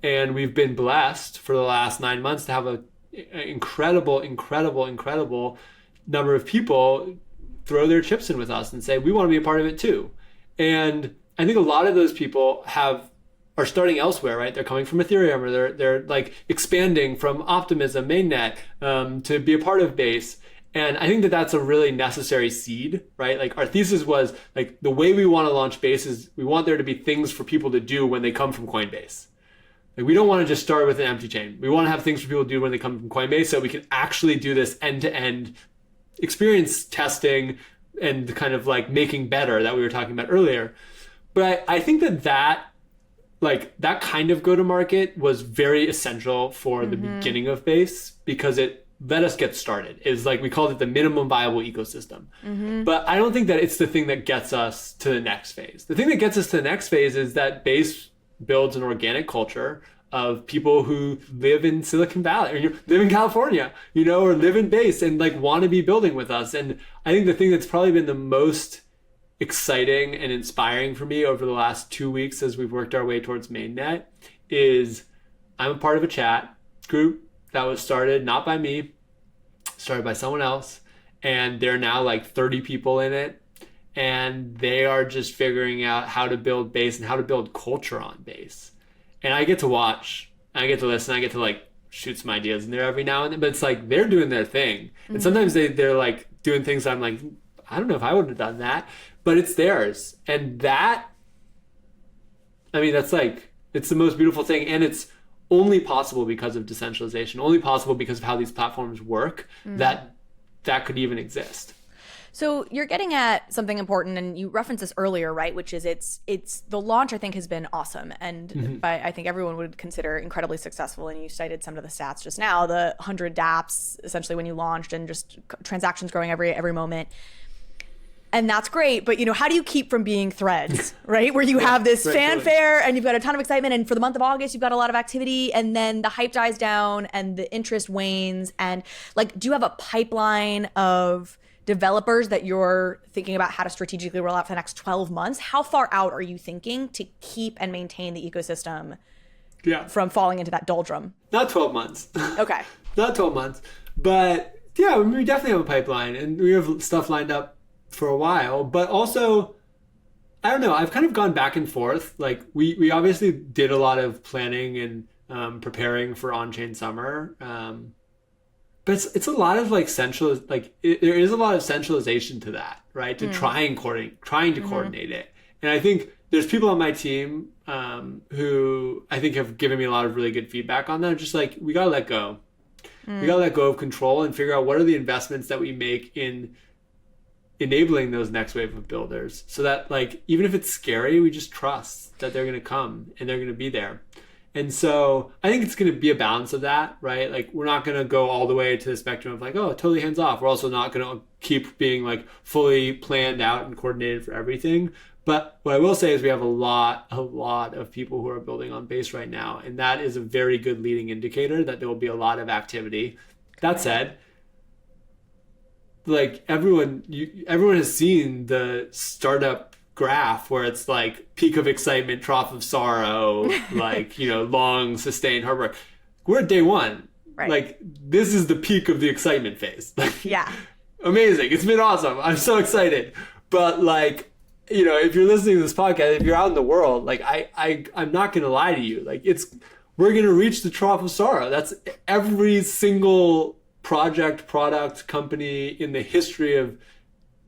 And we've been blessed for the last 9 months to have an incredible number of people throw their chips in with us and say, we want to be a part of it too. And I think a lot of those people are starting elsewhere, right? They're coming from Ethereum, or they're like expanding from Optimism, mainnet, to be a part of Base. And I think that that's a really necessary seed, right? Like our thesis was like the way we want to launch Base is we want there to be things for people to do when they come from Coinbase. Like we don't want to just start with an empty chain. We want to have things for people to do when they come from Coinbase so we can actually do this end-to-end experience testing and kind of like making better that we were talking about earlier. But I think that kind of go-to-market was very essential for the beginning of Base because it let us get started. It's like we called it the minimum viable ecosystem. But I don't think that it's the thing that gets us to the next phase. The thing that gets us to the next phase is that Base builds an organic culture of people who live in Silicon Valley or live in California, or live in Base and like want to be building with us. And I think the thing that's probably been the most exciting and inspiring for me over the last 2 weeks as we've worked our way towards mainnet is I'm a part of a chat group that was started not by me, started by someone else, and there are now like 30 people in it, and they are just figuring out how to build Base and how to build culture on Base. And I get to watch, I get to listen, I get to like shoot some ideas in there every now and then, but it's like they're doing their thing. And sometimes they're like doing things I'm like, I don't know if I would have done that, but it's theirs. And that's like, it's the most beautiful thing. And it's only possible because of decentralization, only possible because of how these platforms work, that could even exist. So you're getting at something important, and you referenced this earlier, right? Which is it's the launch, I think, has been awesome, and I think everyone would consider incredibly successful. And you cited some of the stats just now, the 100 dApps essentially when you launched, and just transactions growing every moment. And that's great, but how do you keep from being threads, right? Where you have this fanfare and you've got a ton of excitement, and for the month of August you've got a lot of activity, and then the hype dies down and the interest wanes. And like, do you have a pipeline of developers that you're thinking about how to strategically roll out for the next 12 months? How far out are you thinking to keep and maintain the ecosystem from falling into that doldrum? Not 12 months. Okay. Not 12 months. But yeah, we definitely have a pipeline, and we have stuff lined up for a while. But also, I don't know, I've kind of gone back and forth. Like we obviously did a lot of planning and preparing for On-Chain Summer. But it's a lot of like there is a lot of centralization to that, right? To trying to coordinate it. And I think there's people on my team who I think have given me a lot of really good feedback on that. Just like, we gotta let go. We gotta let go of control and figure out what are the investments that we make in enabling those next wave of builders, so that like, even if it's scary, we just trust that they're gonna come and they're gonna be there. And so I think it's going to be a balance of that, right? Like, we're not going to go all the way to the spectrum of like, oh, totally hands off. We're also not going to keep being like fully planned out and coordinated for everything. But what I will say is we have a lot of people who are building on Base right now. And that is a very good leading indicator that there will be a lot of activity. That said, like everyone has seen the startup graph where it's like peak of excitement, trough of sorrow, like, long sustained hard work. We're at day one. Right. Like, this is the peak of the excitement phase. Like, yeah. Amazing. It's been awesome. I'm so excited. But like, if you're listening to this podcast, if you're out in the world, like I'm not going to lie to you. Like, we're going to reach the trough of sorrow. That's every single project, product, company in the history of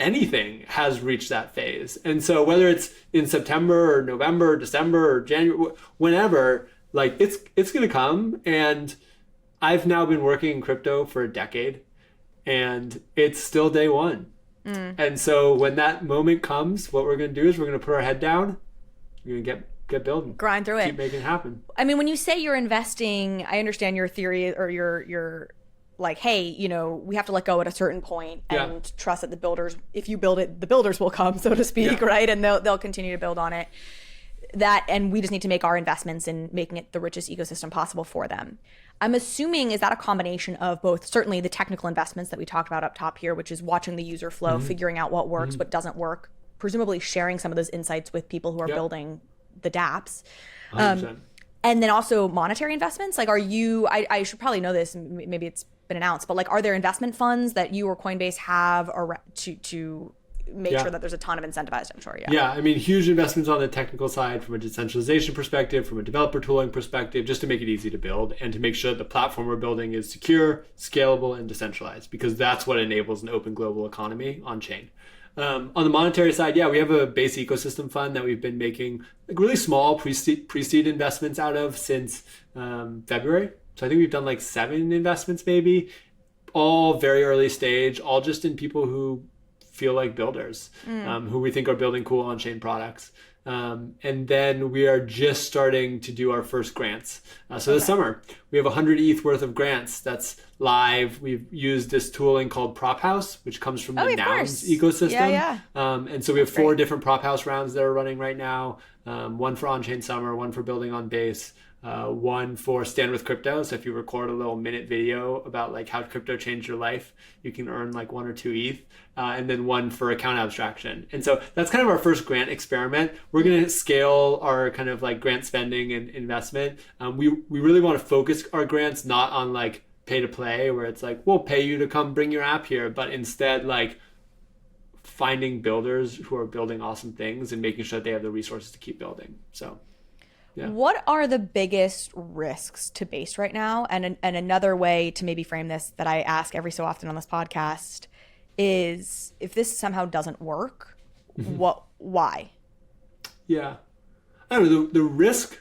anything has reached that phase. And so whether it's in September or November or December or January, whenever, like it's going to come. And I've now been working in crypto for a decade, and it's still day one. And so when that moment comes, what we're going to do is we're going to put our head down. We're going to get building. Grind through it. Keep making it happen. I mean, when you say you're investing, I understand your theory, or your like, hey, we have to let go at a certain point and trust that the builders, if you build it, the builders will come, so to speak, right? And they'll continue to build on it. and we just need to make our investments in making it the richest ecosystem possible for them. I'm assuming, is that a combination of both certainly the technical investments that we talked about up top here, which is watching the user flow, figuring out what works, what doesn't work, presumably sharing some of those insights with people who are building the dApps. And then also monetary investments. Like, are you, I should probably know this, maybe it's been announced, but like, are there investment funds that you or Coinbase have to make sure that there's a ton of incentivized inventory? Yeah, I mean, huge investments on the technical side from a decentralization perspective, from a developer tooling perspective, just to make it easy to build and to make sure that the platform we're building is secure, scalable, and decentralized, because that's what enables an open global economy on chain. On the monetary side, we have a base ecosystem fund that we've been making like really small pre-seed investments out of since February. So I think we've done like 7 investments maybe, all very early stage, all just in people who feel like builders, who we think are building cool on-chain products. And then we are just starting to do our first grants. So this summer, we have 100 ETH worth of grants that's live. We've used this tooling called Prop House, which comes from the Nouns ecosystem. And so we have 4 different Prop House rounds that are running right now. One for on-chain summer, one for building on base, one for Stand with Crypto. So if you record a little minute video about like how crypto changed your life, you can earn like 1 or 2 ETH. And then one for account abstraction. And so that's kind of our first grant experiment. We're going to scale our kind of like grant spending and investment. We really want to focus our grants not on like pay to play, where it's like, we'll pay you to come bring your app here, but instead like finding builders who are building awesome things and making sure that they have the resources to keep building. So what are the biggest risks to Base right now? And another way to maybe frame this that I ask every so often on this podcast is, if this somehow doesn't work, why? Yeah. I don't know, the risk,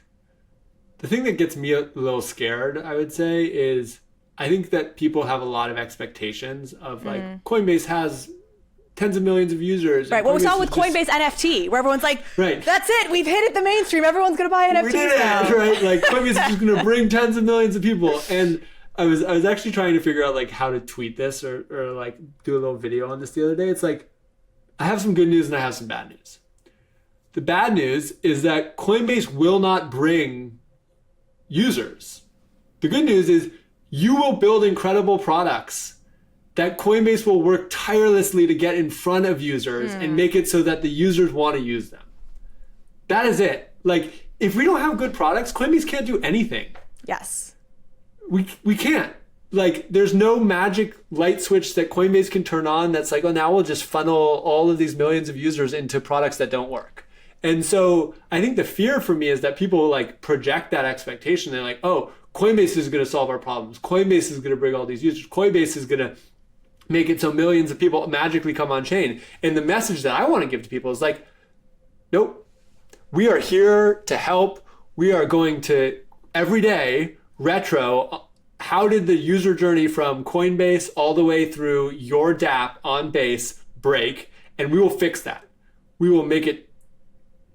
the thing that gets me a little scared, I would say, is I think that people have a lot of expectations of like, Coinbase has tens of millions of users. Right. What we saw with Coinbase NFT, where everyone's like, that's it. We've hit it the mainstream. Everyone's going to buy NFTs now. Right. Like Coinbase is just going to bring tens of millions of people. And I was actually trying to figure out like how to tweet this or like do a little video on this the other day. It's like, I have some good news and I have some bad news. The bad news is that Coinbase will not bring users. The good news is you will build incredible products that Coinbase will work tirelessly to get in front of users and make it so that the users want to use them. That is it. Like, if we don't have good products, Coinbase can't do anything. Yes. We can't. Like, there's no magic light switch that Coinbase can turn on that's like, oh, now we'll just funnel all of these millions of users into products that don't work. And so I think the fear for me is that people like project that expectation. They're like, oh, Coinbase is going to solve our problems. Coinbase is going to bring all these users. Coinbase is going to make it so millions of people magically come on chain. And the message that I want to give to people is like, nope, we are here to help. We are going to every day retro. How did the user journey from Coinbase all the way through your dApp on Base break? And we will fix that. We will make it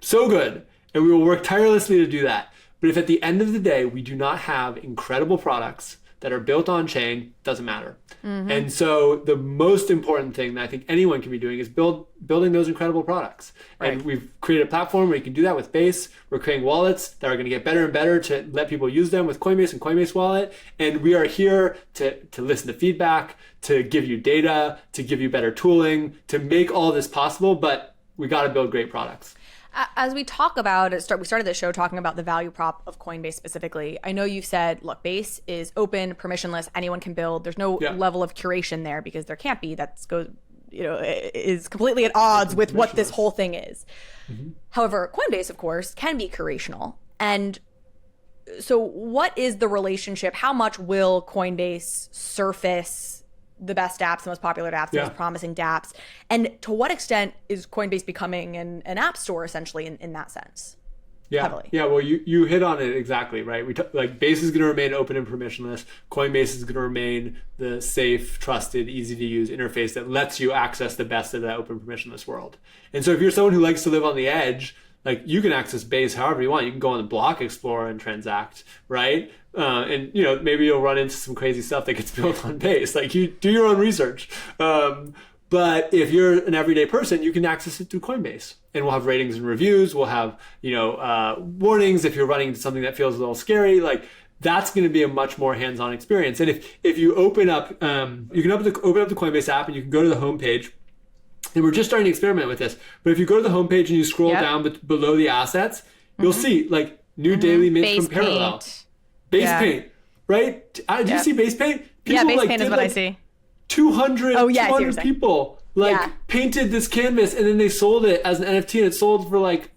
so good, and we will work tirelessly to do that. But if at the end of the day, we do not have incredible products that are built on chain, it doesn't matter. And so the most important thing that I think anyone can be doing is building those incredible products. Right. And we've created a platform where you can do that with Base. We're creating wallets that are going to get better and better to let people use them with Coinbase and Coinbase Wallet. And we are here to listen to feedback, to give you data, to give you better tooling, to make all this possible. But we got to build great products. As we talk about it, we started the show talking about the value prop of Coinbase specifically. I know you've said, look, Base is open, permissionless, anyone can build. There's no level of curation there because there can't be. That goes, is completely at odds with what this whole thing is. However, Coinbase, of course, can be curational. And so what is the relationship? How much will Coinbase surface the best dApps, the most popular dApps, the most promising dApps? And to what extent is Coinbase becoming an app store essentially in that sense? Heavily? Yeah. Well, you hit on it exactly, right? Like Base is going to remain open and permissionless. Coinbase is going to remain the safe, trusted, easy to use interface that lets you access the best of that open permissionless world. And so if you're someone who likes to live on the edge, like you can access Base however you want. You can go on the Block Explorer and transact, right? And maybe you'll run into some crazy stuff that gets built on Base. Like you do your own research. But But if you're an everyday person, you can access it through Coinbase, and we'll have ratings and reviews. We'll have, warnings if you're running into something that feels a little scary. Like, that's going to be a much more hands-on experience. And if you open up, you can open up the Coinbase app, and you can go to the homepage. And we're just starting to experiment with this. But if you go to the homepage and you scroll down below the assets, you'll see like new daily mints from Parallel. Base paint, right? Did you see base paint? People, base paint is what I see. 200 people painted this canvas, and then they sold it as an NFT, and it sold for like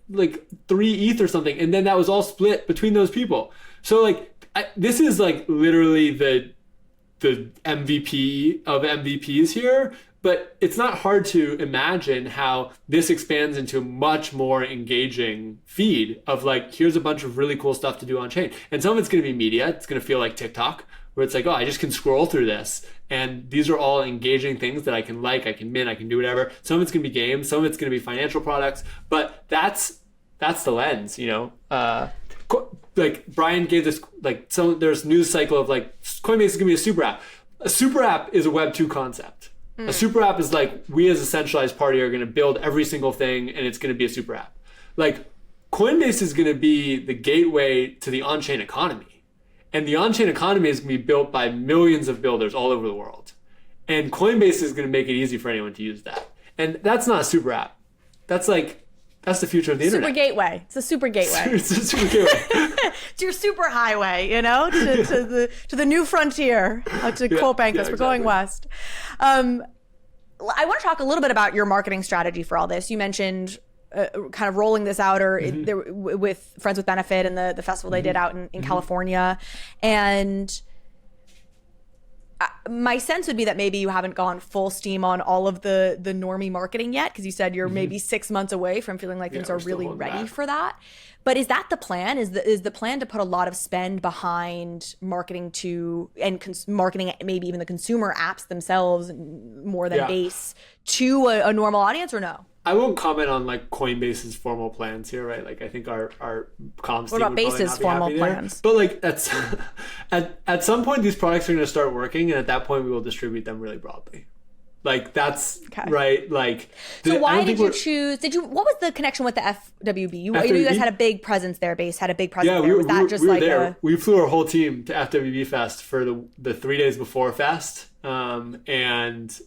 3 ETH or something, and then that was all split between those people. So like this is like literally the MVP of MVPs here, but it's not hard to imagine how this expands into a much more engaging feed of like, here's a bunch of really cool stuff to do on chain. And some of it's going to be media. It's going to feel like TikTok, where it's like, oh, I just can scroll through this, and these are all engaging things that I can like, I can mint, I can do whatever. Some of it's going to be games, some of it's going to be financial products, but that's the lens, like Brian gave this, like, there's news cycle of like, Coinbase is going to be a super app. A super app is a Web 2 concept. A super app is like, we as a centralized party are going to build every single thing, and it's going to be a super app. Like, Coinbase is going to be the gateway to the on-chain economy. And the on-chain economy is going to be built by millions of builders all over the world. And Coinbase is going to make it easy for anyone to use that. And that's not a super app. That's the future of the internet. Super gateway. It's a super gateway. It's a super gateway. It's your super highway, to the new frontier, to quote Bankus. We're going west. I want to talk a little bit about your marketing strategy for all this. You mentioned kind of rolling this out with Friends with Benefit and the festival they did out in California. And my sense would be that maybe you haven't gone full steam on all of the normie marketing yet, because you said you're maybe 6 months away from feeling like things are really ready for that. But is that the plan? Is the plan to put a lot of spend behind marketing marketing maybe even the consumer apps themselves more than Base to a normal audience, or no? I won't comment on like Coinbase's formal plans here, right? Like, I think our comms team would Base's not be formal plans? But like at some point these products are going to start working, and at that point we will distribute them really broadly. Like, that's right. Like, so why did you choose? What was the connection with the FWB? You guys had a big presence there. Base had a big presence there. Was that just like there? We flew our whole team to FWB Fest for the 3 days before Fest. And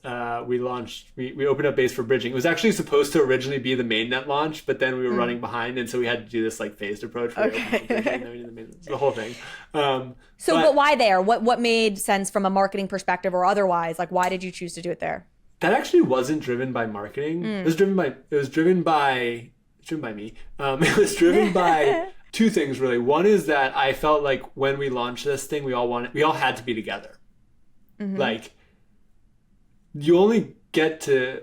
we launched, we opened up Base for bridging. It was actually supposed to originally be the mainnet launch, but then we were running behind, and so we had to do this like phased approach. Where the whole thing. But why there? What made sense from a marketing perspective or otherwise? Like, why did you choose to do it there? That actually wasn't driven by marketing. It was driven by me. It was driven by two things really. One is that I felt like when we launched this thing, we all had to be together. Like, you only get to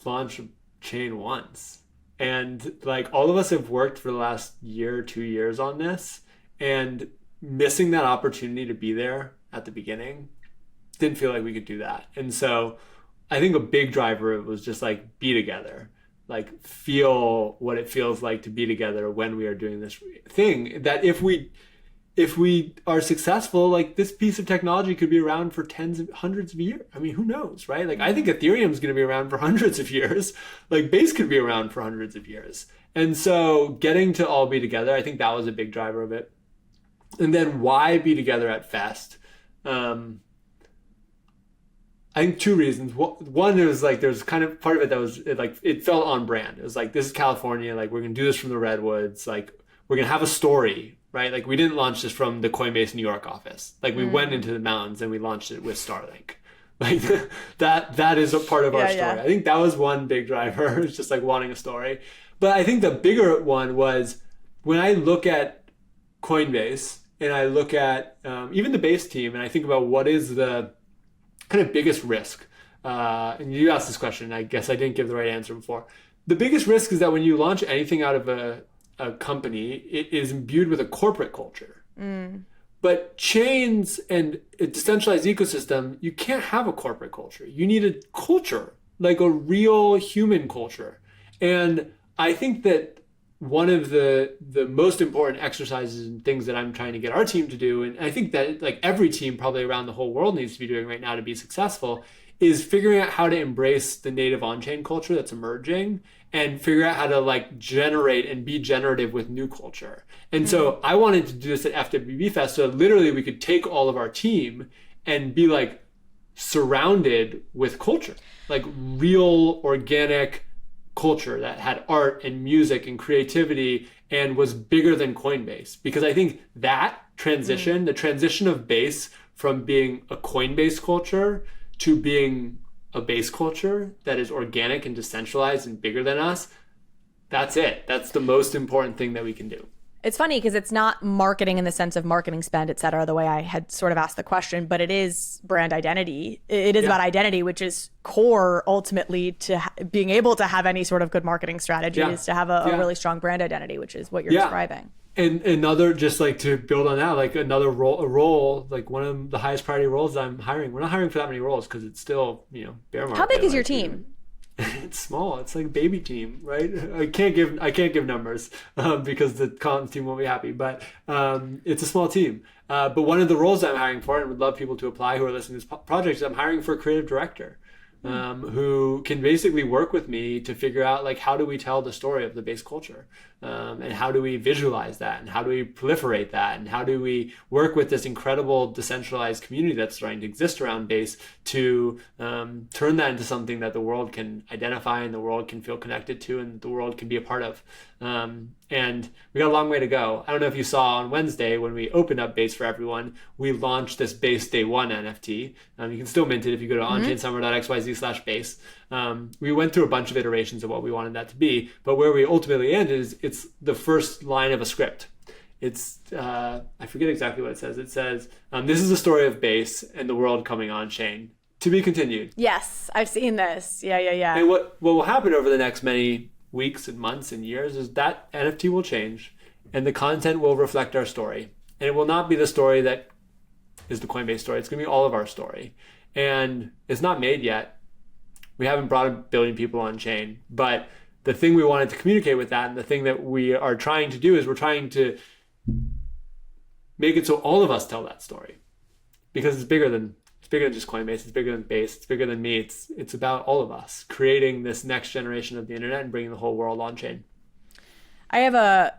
launch a chain once, and like, all of us have worked for the last year or 2 years on this, and missing that opportunity to be there at the beginning, didn't feel like we could do that. And so I think a big driver was just like, be together, like feel what it feels like to be together when we are doing this thing, that if we are successful, like, this piece of technology could be around for hundreds of years. I mean, who knows, right? Like, I think Ethereum is going to be around for hundreds of years. Like, Base could be around for hundreds of years. And so getting to all be together, I think that was a big driver of it. And then why be together at Fest? I think two reasons. One, it was like, there's kind of part of it that was like, it felt on brand. It was like, this is California. Like, we're going to do this from the Redwoods. Like, we're going to have a story, right? Like, we didn't launch this from the Coinbase New York office. Like, we went into the mountains and we launched it with Starlink. Like, that is a part of our story. I think that was one big driver. It's just like wanting a story. But I think the bigger one was, when I look at Coinbase and I look at even the Base team, and I think about what is the kind of biggest risk. And you asked this question, I guess I didn't give the right answer before. The biggest risk is that when you launch anything out of a company, it is imbued with a corporate culture. But chains and a decentralized ecosystem, you can't have a corporate culture. You need a culture, like a real human culture. And I think that one of the most important exercises and things that I'm trying to get our team to do, and I think that like every team probably around the whole world needs to be doing right now to be successful, is figuring out how to embrace the native on-chain culture that's emerging and figure out how to like generate and be generative with new culture. And so I wanted to do this at FWB Fest so that literally we could take all of our team and be like surrounded with culture, like real organic culture that had art and music and creativity and was bigger than Coinbase. Because I think that transition, the transition of Base from being a Coinbase culture to being a Base culture that is organic and decentralized and bigger than us, that's it. That's the most important thing that we can do. It's funny because it's not marketing in the sense of marketing spend, et cetera, the way I had sort of asked the question, but it is brand identity. It is about identity, which is core ultimately to being able to have any sort of good marketing strategy is to have a really strong brand identity, which is what you're describing. And another, just like to build on that, like another role, like one of the highest priority roles I'm hiring. We're not hiring for that many roles because it's still, bear market. How big is your team? It's small. It's like a baby team, right? I can't give numbers because the comms team won't be happy. But it's a small team. But one of the roles I'm hiring for, and would love people to apply who are listening to this project, is I'm hiring for a creative director who can basically work with me to figure out like how do we tell the story of the Base culture, and how do we visualize that, and how do we proliferate that, and how do we work with this incredible decentralized community that's starting to exist around Base to turn that into something that the world can identify and the world can feel connected to and the world can be a part of. And we got a long way to go. I don't know if you saw on Wednesday when we opened up Base for everyone, we launched this Base Day 1 NFT. You can still mint it if you go to onchainsummer.xyz/base. We went through a bunch of iterations of what we wanted that to be, but where we ultimately ended is it's the first line of a script. It's, I forget exactly what it says. It says, this is the story of Base and the world coming on chain. To be continued. Yes, I've seen this. Yeah. And what will happen over the next many weeks and months and years is that NFT will change and the content will reflect our story. And it will not be the story that is the Coinbase story. It's going to be all of our story. And it's not made yet. We haven't brought 1 billion people on chain. But the thing we wanted to communicate with that and the thing that we are trying to do is we're trying to make it so all of us tell that story. Because it's bigger than just Coinbase, it's bigger than Base, it's bigger than me. It's about all of us creating this next generation of the internet and bringing the whole world on chain. I have a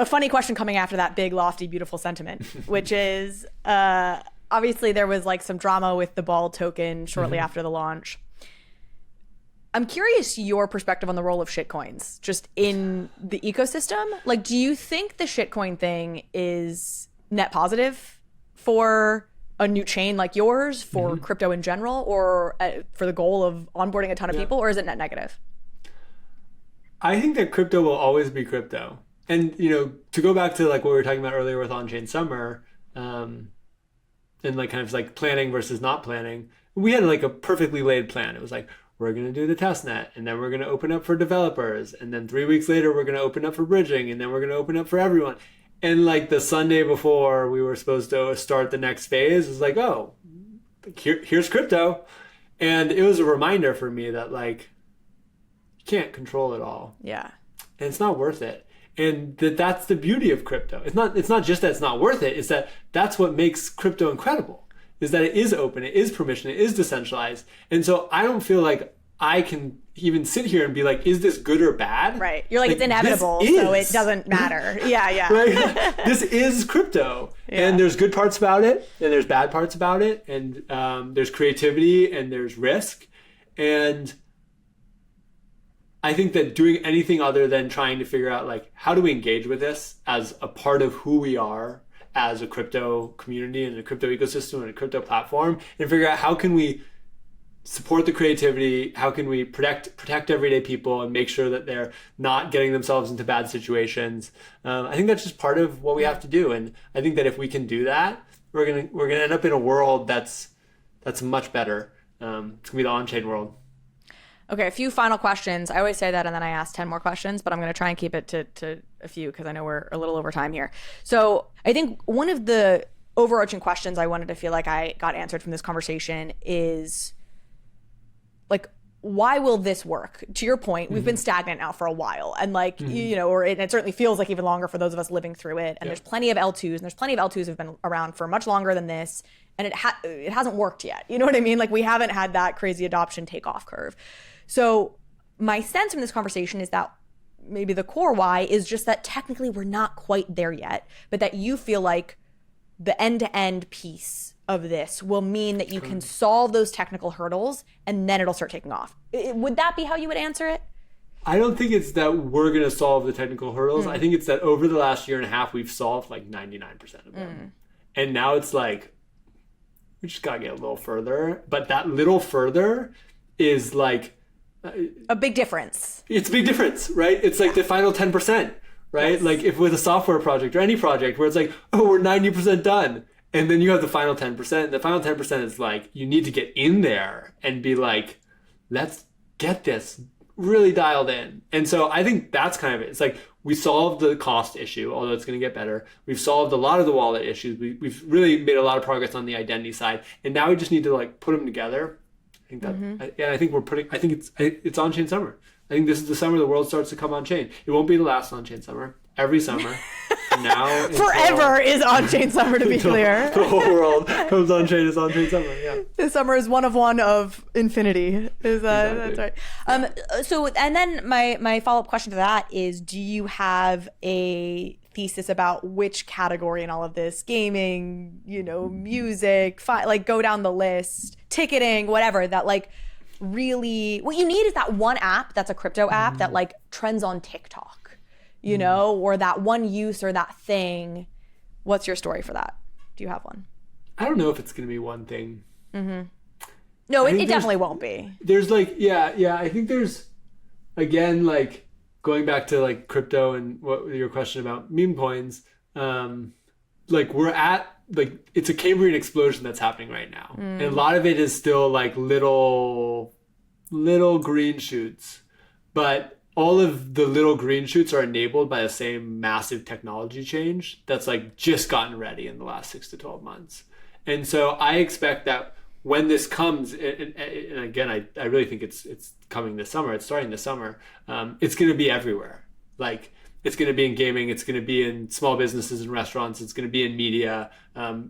funny question coming after that big, lofty, beautiful sentiment, which is obviously there was like some drama with the Ball token shortly after the launch. I'm curious your perspective on the role of shitcoins just in the ecosystem. Like, do you think the shitcoin thing is net positive for a new chain like yours, for crypto in general, or for the goal of onboarding a ton of people, or is it net negative? I think that crypto will always be crypto. And, to go back to like what we were talking about earlier with On-Chain Summer, and like kind of like planning versus not planning, we had like a perfectly laid plan. It was like, we're going to do the testnet, and then we're going to open up for developers. And then 3 weeks later, we're going to open up for bridging, and then we're going to open up for everyone. And like the Sunday before we were supposed to start the next phase, it was like, oh, here's crypto. And it was a reminder for me that like, you can't control it all. Yeah. And it's not worth it. And that's the beauty of crypto. It's not just that it's not worth it. It's that that's what makes crypto incredible, is that it is open, it is permissioned, it is decentralized. And so I don't feel like I can even sit here and be like, is this good or bad? Right. You're like it's inevitable, so it doesn't matter. Yeah. Right? This is crypto. Yeah. And there's good parts about it, and there's bad parts about it, and there's creativity, and there's risk. And I think that doing anything other than trying to figure out like, how do we engage with this as a part of who we are as a crypto community and a crypto ecosystem and a crypto platform, and figure out how can we support the creativity, how can we protect everyday people and make sure that they're not getting themselves into bad situations. I think that's just part of what we have to do. And I think that if we can do that, we're gonna end up in a world that's much better. It's gonna be the on-chain world. Okay, a few final questions. I always say that and then I ask 10 more questions, but I'm going to try and keep it to a few because I know we're a little over time here. So I think one of the overarching questions I wanted to feel like I got answered from this conversation is like, why will this work? To your point, we've been stagnant now for a while, and like it certainly feels like even longer for those of us living through it. And there's plenty of L2s, and there's plenty of L2s who've been around for much longer than this, and it hasn't worked yet. You know what I mean? Like we haven't had that crazy adoption takeoff curve. So my sense from this conversation is that maybe the core why is just that technically we're not quite there yet, but that you feel like the end-to-end piece of this will mean that you can solve those technical hurdles and then it'll start taking off. Would that be how you would answer it? I don't think it's that we're going to solve the technical hurdles. I think it's that over the last year and a half, we've solved like 99% of them. And now it's like, we just got to get a little further. But that little further is like... a big difference. It's a big difference, right? It's like the final 10%, right? Yes. Like if with a software project or any project where it's like, oh, we're 90% done. And then you have the final 10%. The final 10% is like, you need to get in there and be like, let's get this really dialed in. And so I think that's kind of it. It's like, we solved the cost issue, although it's going to get better. We've solved a lot of the wallet issues. We've really made a lot of progress on the identity side. And now we just need to like put them together. I think that, I think it's on-chain summer. I think this is the summer the world starts to come on-chain. It won't be the last on-chain summer. Every summer. Now forever is on-chain summer, to be clear. The whole world comes on-chain is on-chain summer, yeah. This summer is one of infinity. Is that exactly. That's right. So, and then my follow-up question to that is, do you have a thesis about which category in all of this? Gaming, music, like go down the list, ticketing, whatever, that like really, what you need is that one app that's a crypto app that like trends on TikTok. Or that one use or that thing. What's your story for that? Do you have one? I don't know if it's going to be one thing. No, it definitely won't be. There's like, I think there's, again, like going back to like crypto and what your question about meme coins, like we're at, like it's a Cambrian explosion that's happening right now. And a lot of it is still like little green shoots, but all of the little green shoots are enabled by the same massive technology change that's like just gotten ready in the last 6 to 12 months. And so I expect that when this comes, and again, I really think it's coming this summer, it's starting this summer, it's going to be everywhere. Like it's going to be in gaming, it's going to be in small businesses and restaurants, it's going to be in media,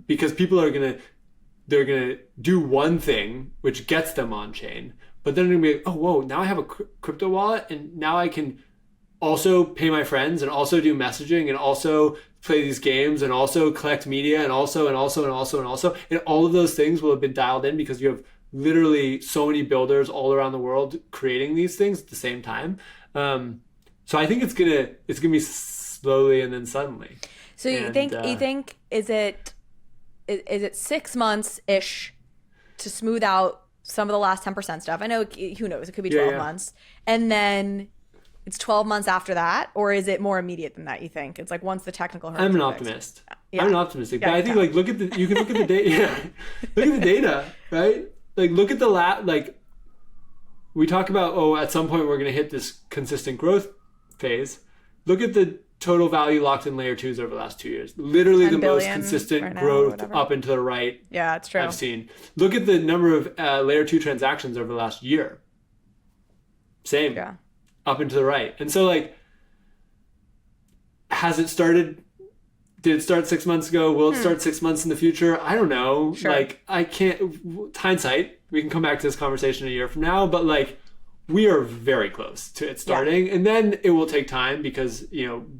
because people are they're going to do one thing which gets them on chain. But then they're going to be like, oh, whoa, now I have a crypto wallet and now I can also pay my friends and also do messaging and also play these games and also collect media and also. And all of those things will have been dialed in because you have literally so many builders all around the world creating these things at the same time. So I think it's gonna be slowly and then suddenly. So you think is it 6 months-ish to smooth out some of the last 10% stuff? I know, who knows, it could be 12 months. And then it's 12 months after that, or is it more immediate than that, you think? It's like once the technical hurdles. I'm an optimist. Yeah. I'm an optimistic. But I think like you can look at the data. Yeah. Look at the data, right? Like look at like we talk about, at some point we're gonna hit this consistent growth phase. Look at the total value locked in layer 2s over the last 2 years. Literally the most consistent right growth up and to the right. Yeah, it's true. I've seen. Look at the number of layer 2 transactions over the last year. Same. Yeah. Up and to the right. And so like, has it started? Did it start 6 months ago? Will it start 6 months in the future? I don't know. Sure. Like I can't, hindsight, we can come back to this conversation a year from now, but like, we are very close to it starting, and then it will take time because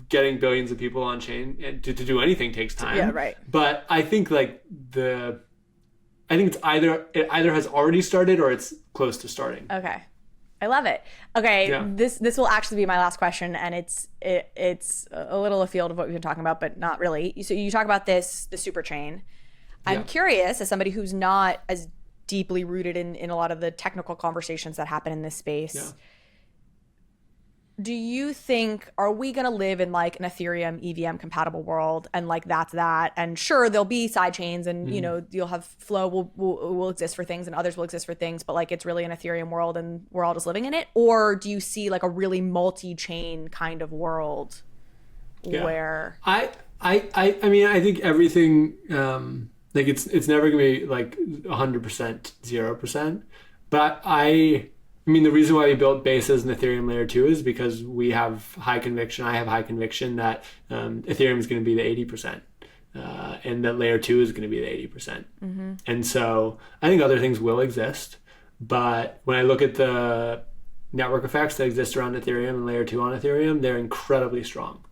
getting billions of people on chain and to do anything takes time. Yeah, right. But I think like it either has already started or it's close to starting. Okay, I love it. Okay, yeah. This will actually be my last question, and it's a little afield of what we've been talking about, but not really. So you talk about the super chain. I'm curious, as somebody who's not as deeply rooted in a lot of the technical conversations that happen in this space. Yeah. Do you think, are we going to live in like an Ethereum EVM compatible world and like that's that? And sure, there'll be side chains and you'll have flow will exist for things and others will exist for things, but like it's really an Ethereum world and we're all just living in it? Or do you see like a really multi-chain kind of world where I mean, I think everything like it's never gonna be like 100%, 0%. But I I mean, the reason why we built bases in Ethereum layer 2 is because we have high conviction. I have high conviction that Ethereum is going to be the 80%. And that layer 2 is going to be the 80%. Mm-hmm. And so I think other things will exist. But when I look at the network effects that exist around Ethereum and layer 2 on Ethereum, they're incredibly strong.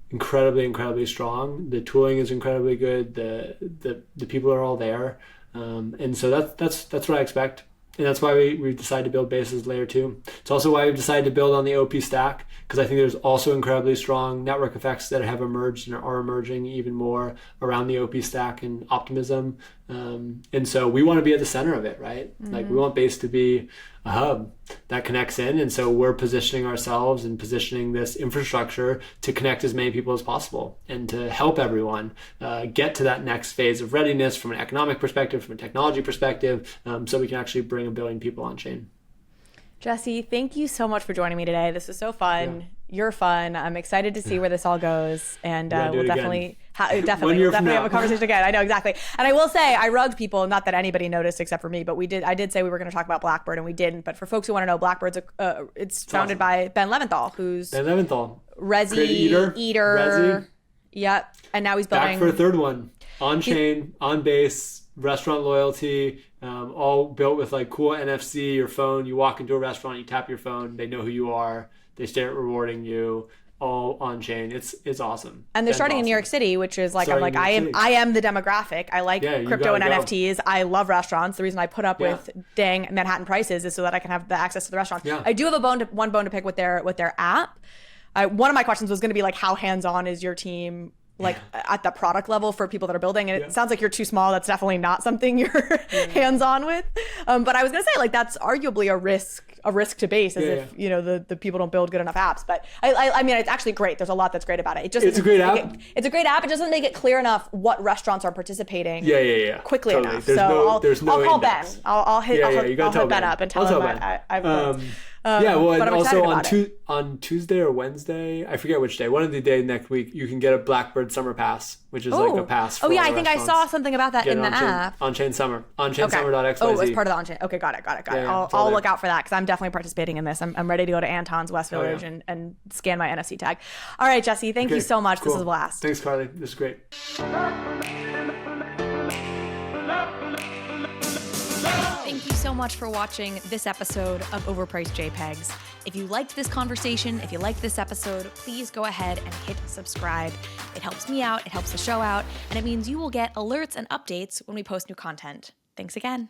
Incredibly strong. The tooling is incredibly good. The people are all there. And so that's what I expect. And that's why we've decided to build bases layer 2. It's also why we've decided to build on the OP stack, because I think there's also incredibly strong network effects that have emerged and are emerging even more around the OP stack and optimism. And so we want to be at the center of it, right? Mm-hmm. Like we want Base to be a hub that connects in. And so we're positioning ourselves and positioning this infrastructure to connect as many people as possible and to help everyone get to that next phase of readiness from an economic perspective, from a technology perspective, so we can actually bring 1 billion people on chain. Jesse, thank you so much for joining me today. This was so fun. Yeah. You're fun. I'm excited to see where this all goes, and we'll definitely have a conversation again. I know, exactly. And I will say, I rugged people. Not that anybody noticed except for me, but I did say we were going to talk about Blackbird, and we didn't. But for folks who want to know, Blackbird's it's founded by Ben Leventhal, who's Resi Eater. Resi. Yep. And now he's building back for a third one on chain, on Base, restaurant loyalty. All built with like cool NFC, your phone. You walk into a restaurant, you tap your phone, they know who you are, they start rewarding you, all on chain. It's awesome. And they're starting in New York City, which is like, I am the demographic. I like crypto and NFTs. I love restaurants. The reason I put up with dang Manhattan prices is so that I can have the access to the restaurants. Yeah. I do have one bone to pick with their app. One of my questions was going to be like, how hands-on is your team like at the product level for people that are building? And it sounds like you're too small. That's definitely not something you're hands-on with. But I was gonna say, like, that's arguably a risk to Base, as if the people don't build good enough apps. But I mean, it's actually great. There's a lot that's great about it. It's a great app. It's a great app. It doesn't make it clear enough what restaurants are participating. Quickly totally. enough. There's no I'll call index. Ben. I'll hit Ben up and tell him I've built. And also on Tuesday or Wednesday, I forget which day, one of the days next week, you can get a Blackbird Summer Pass, which is like a pass for I think I saw something about that in the app. On-chain Summer. On-chain-summer.xyz. Oh, it's part of the on-chain. Okay, got it. I'll look out for that, because I'm definitely participating in this. I'm ready to go to Anton's West Village and scan my NFC tag. All right, Jesse, thank you so much. Cool. This was a blast. Thanks, Carly. This is great. Thank you so much for watching this episode of Overpriced JPEGs. If you liked this conversation, if you liked this episode, please go ahead and hit subscribe. It helps me out, it helps the show out, and it means you will get alerts and updates when we post new content. Thanks again.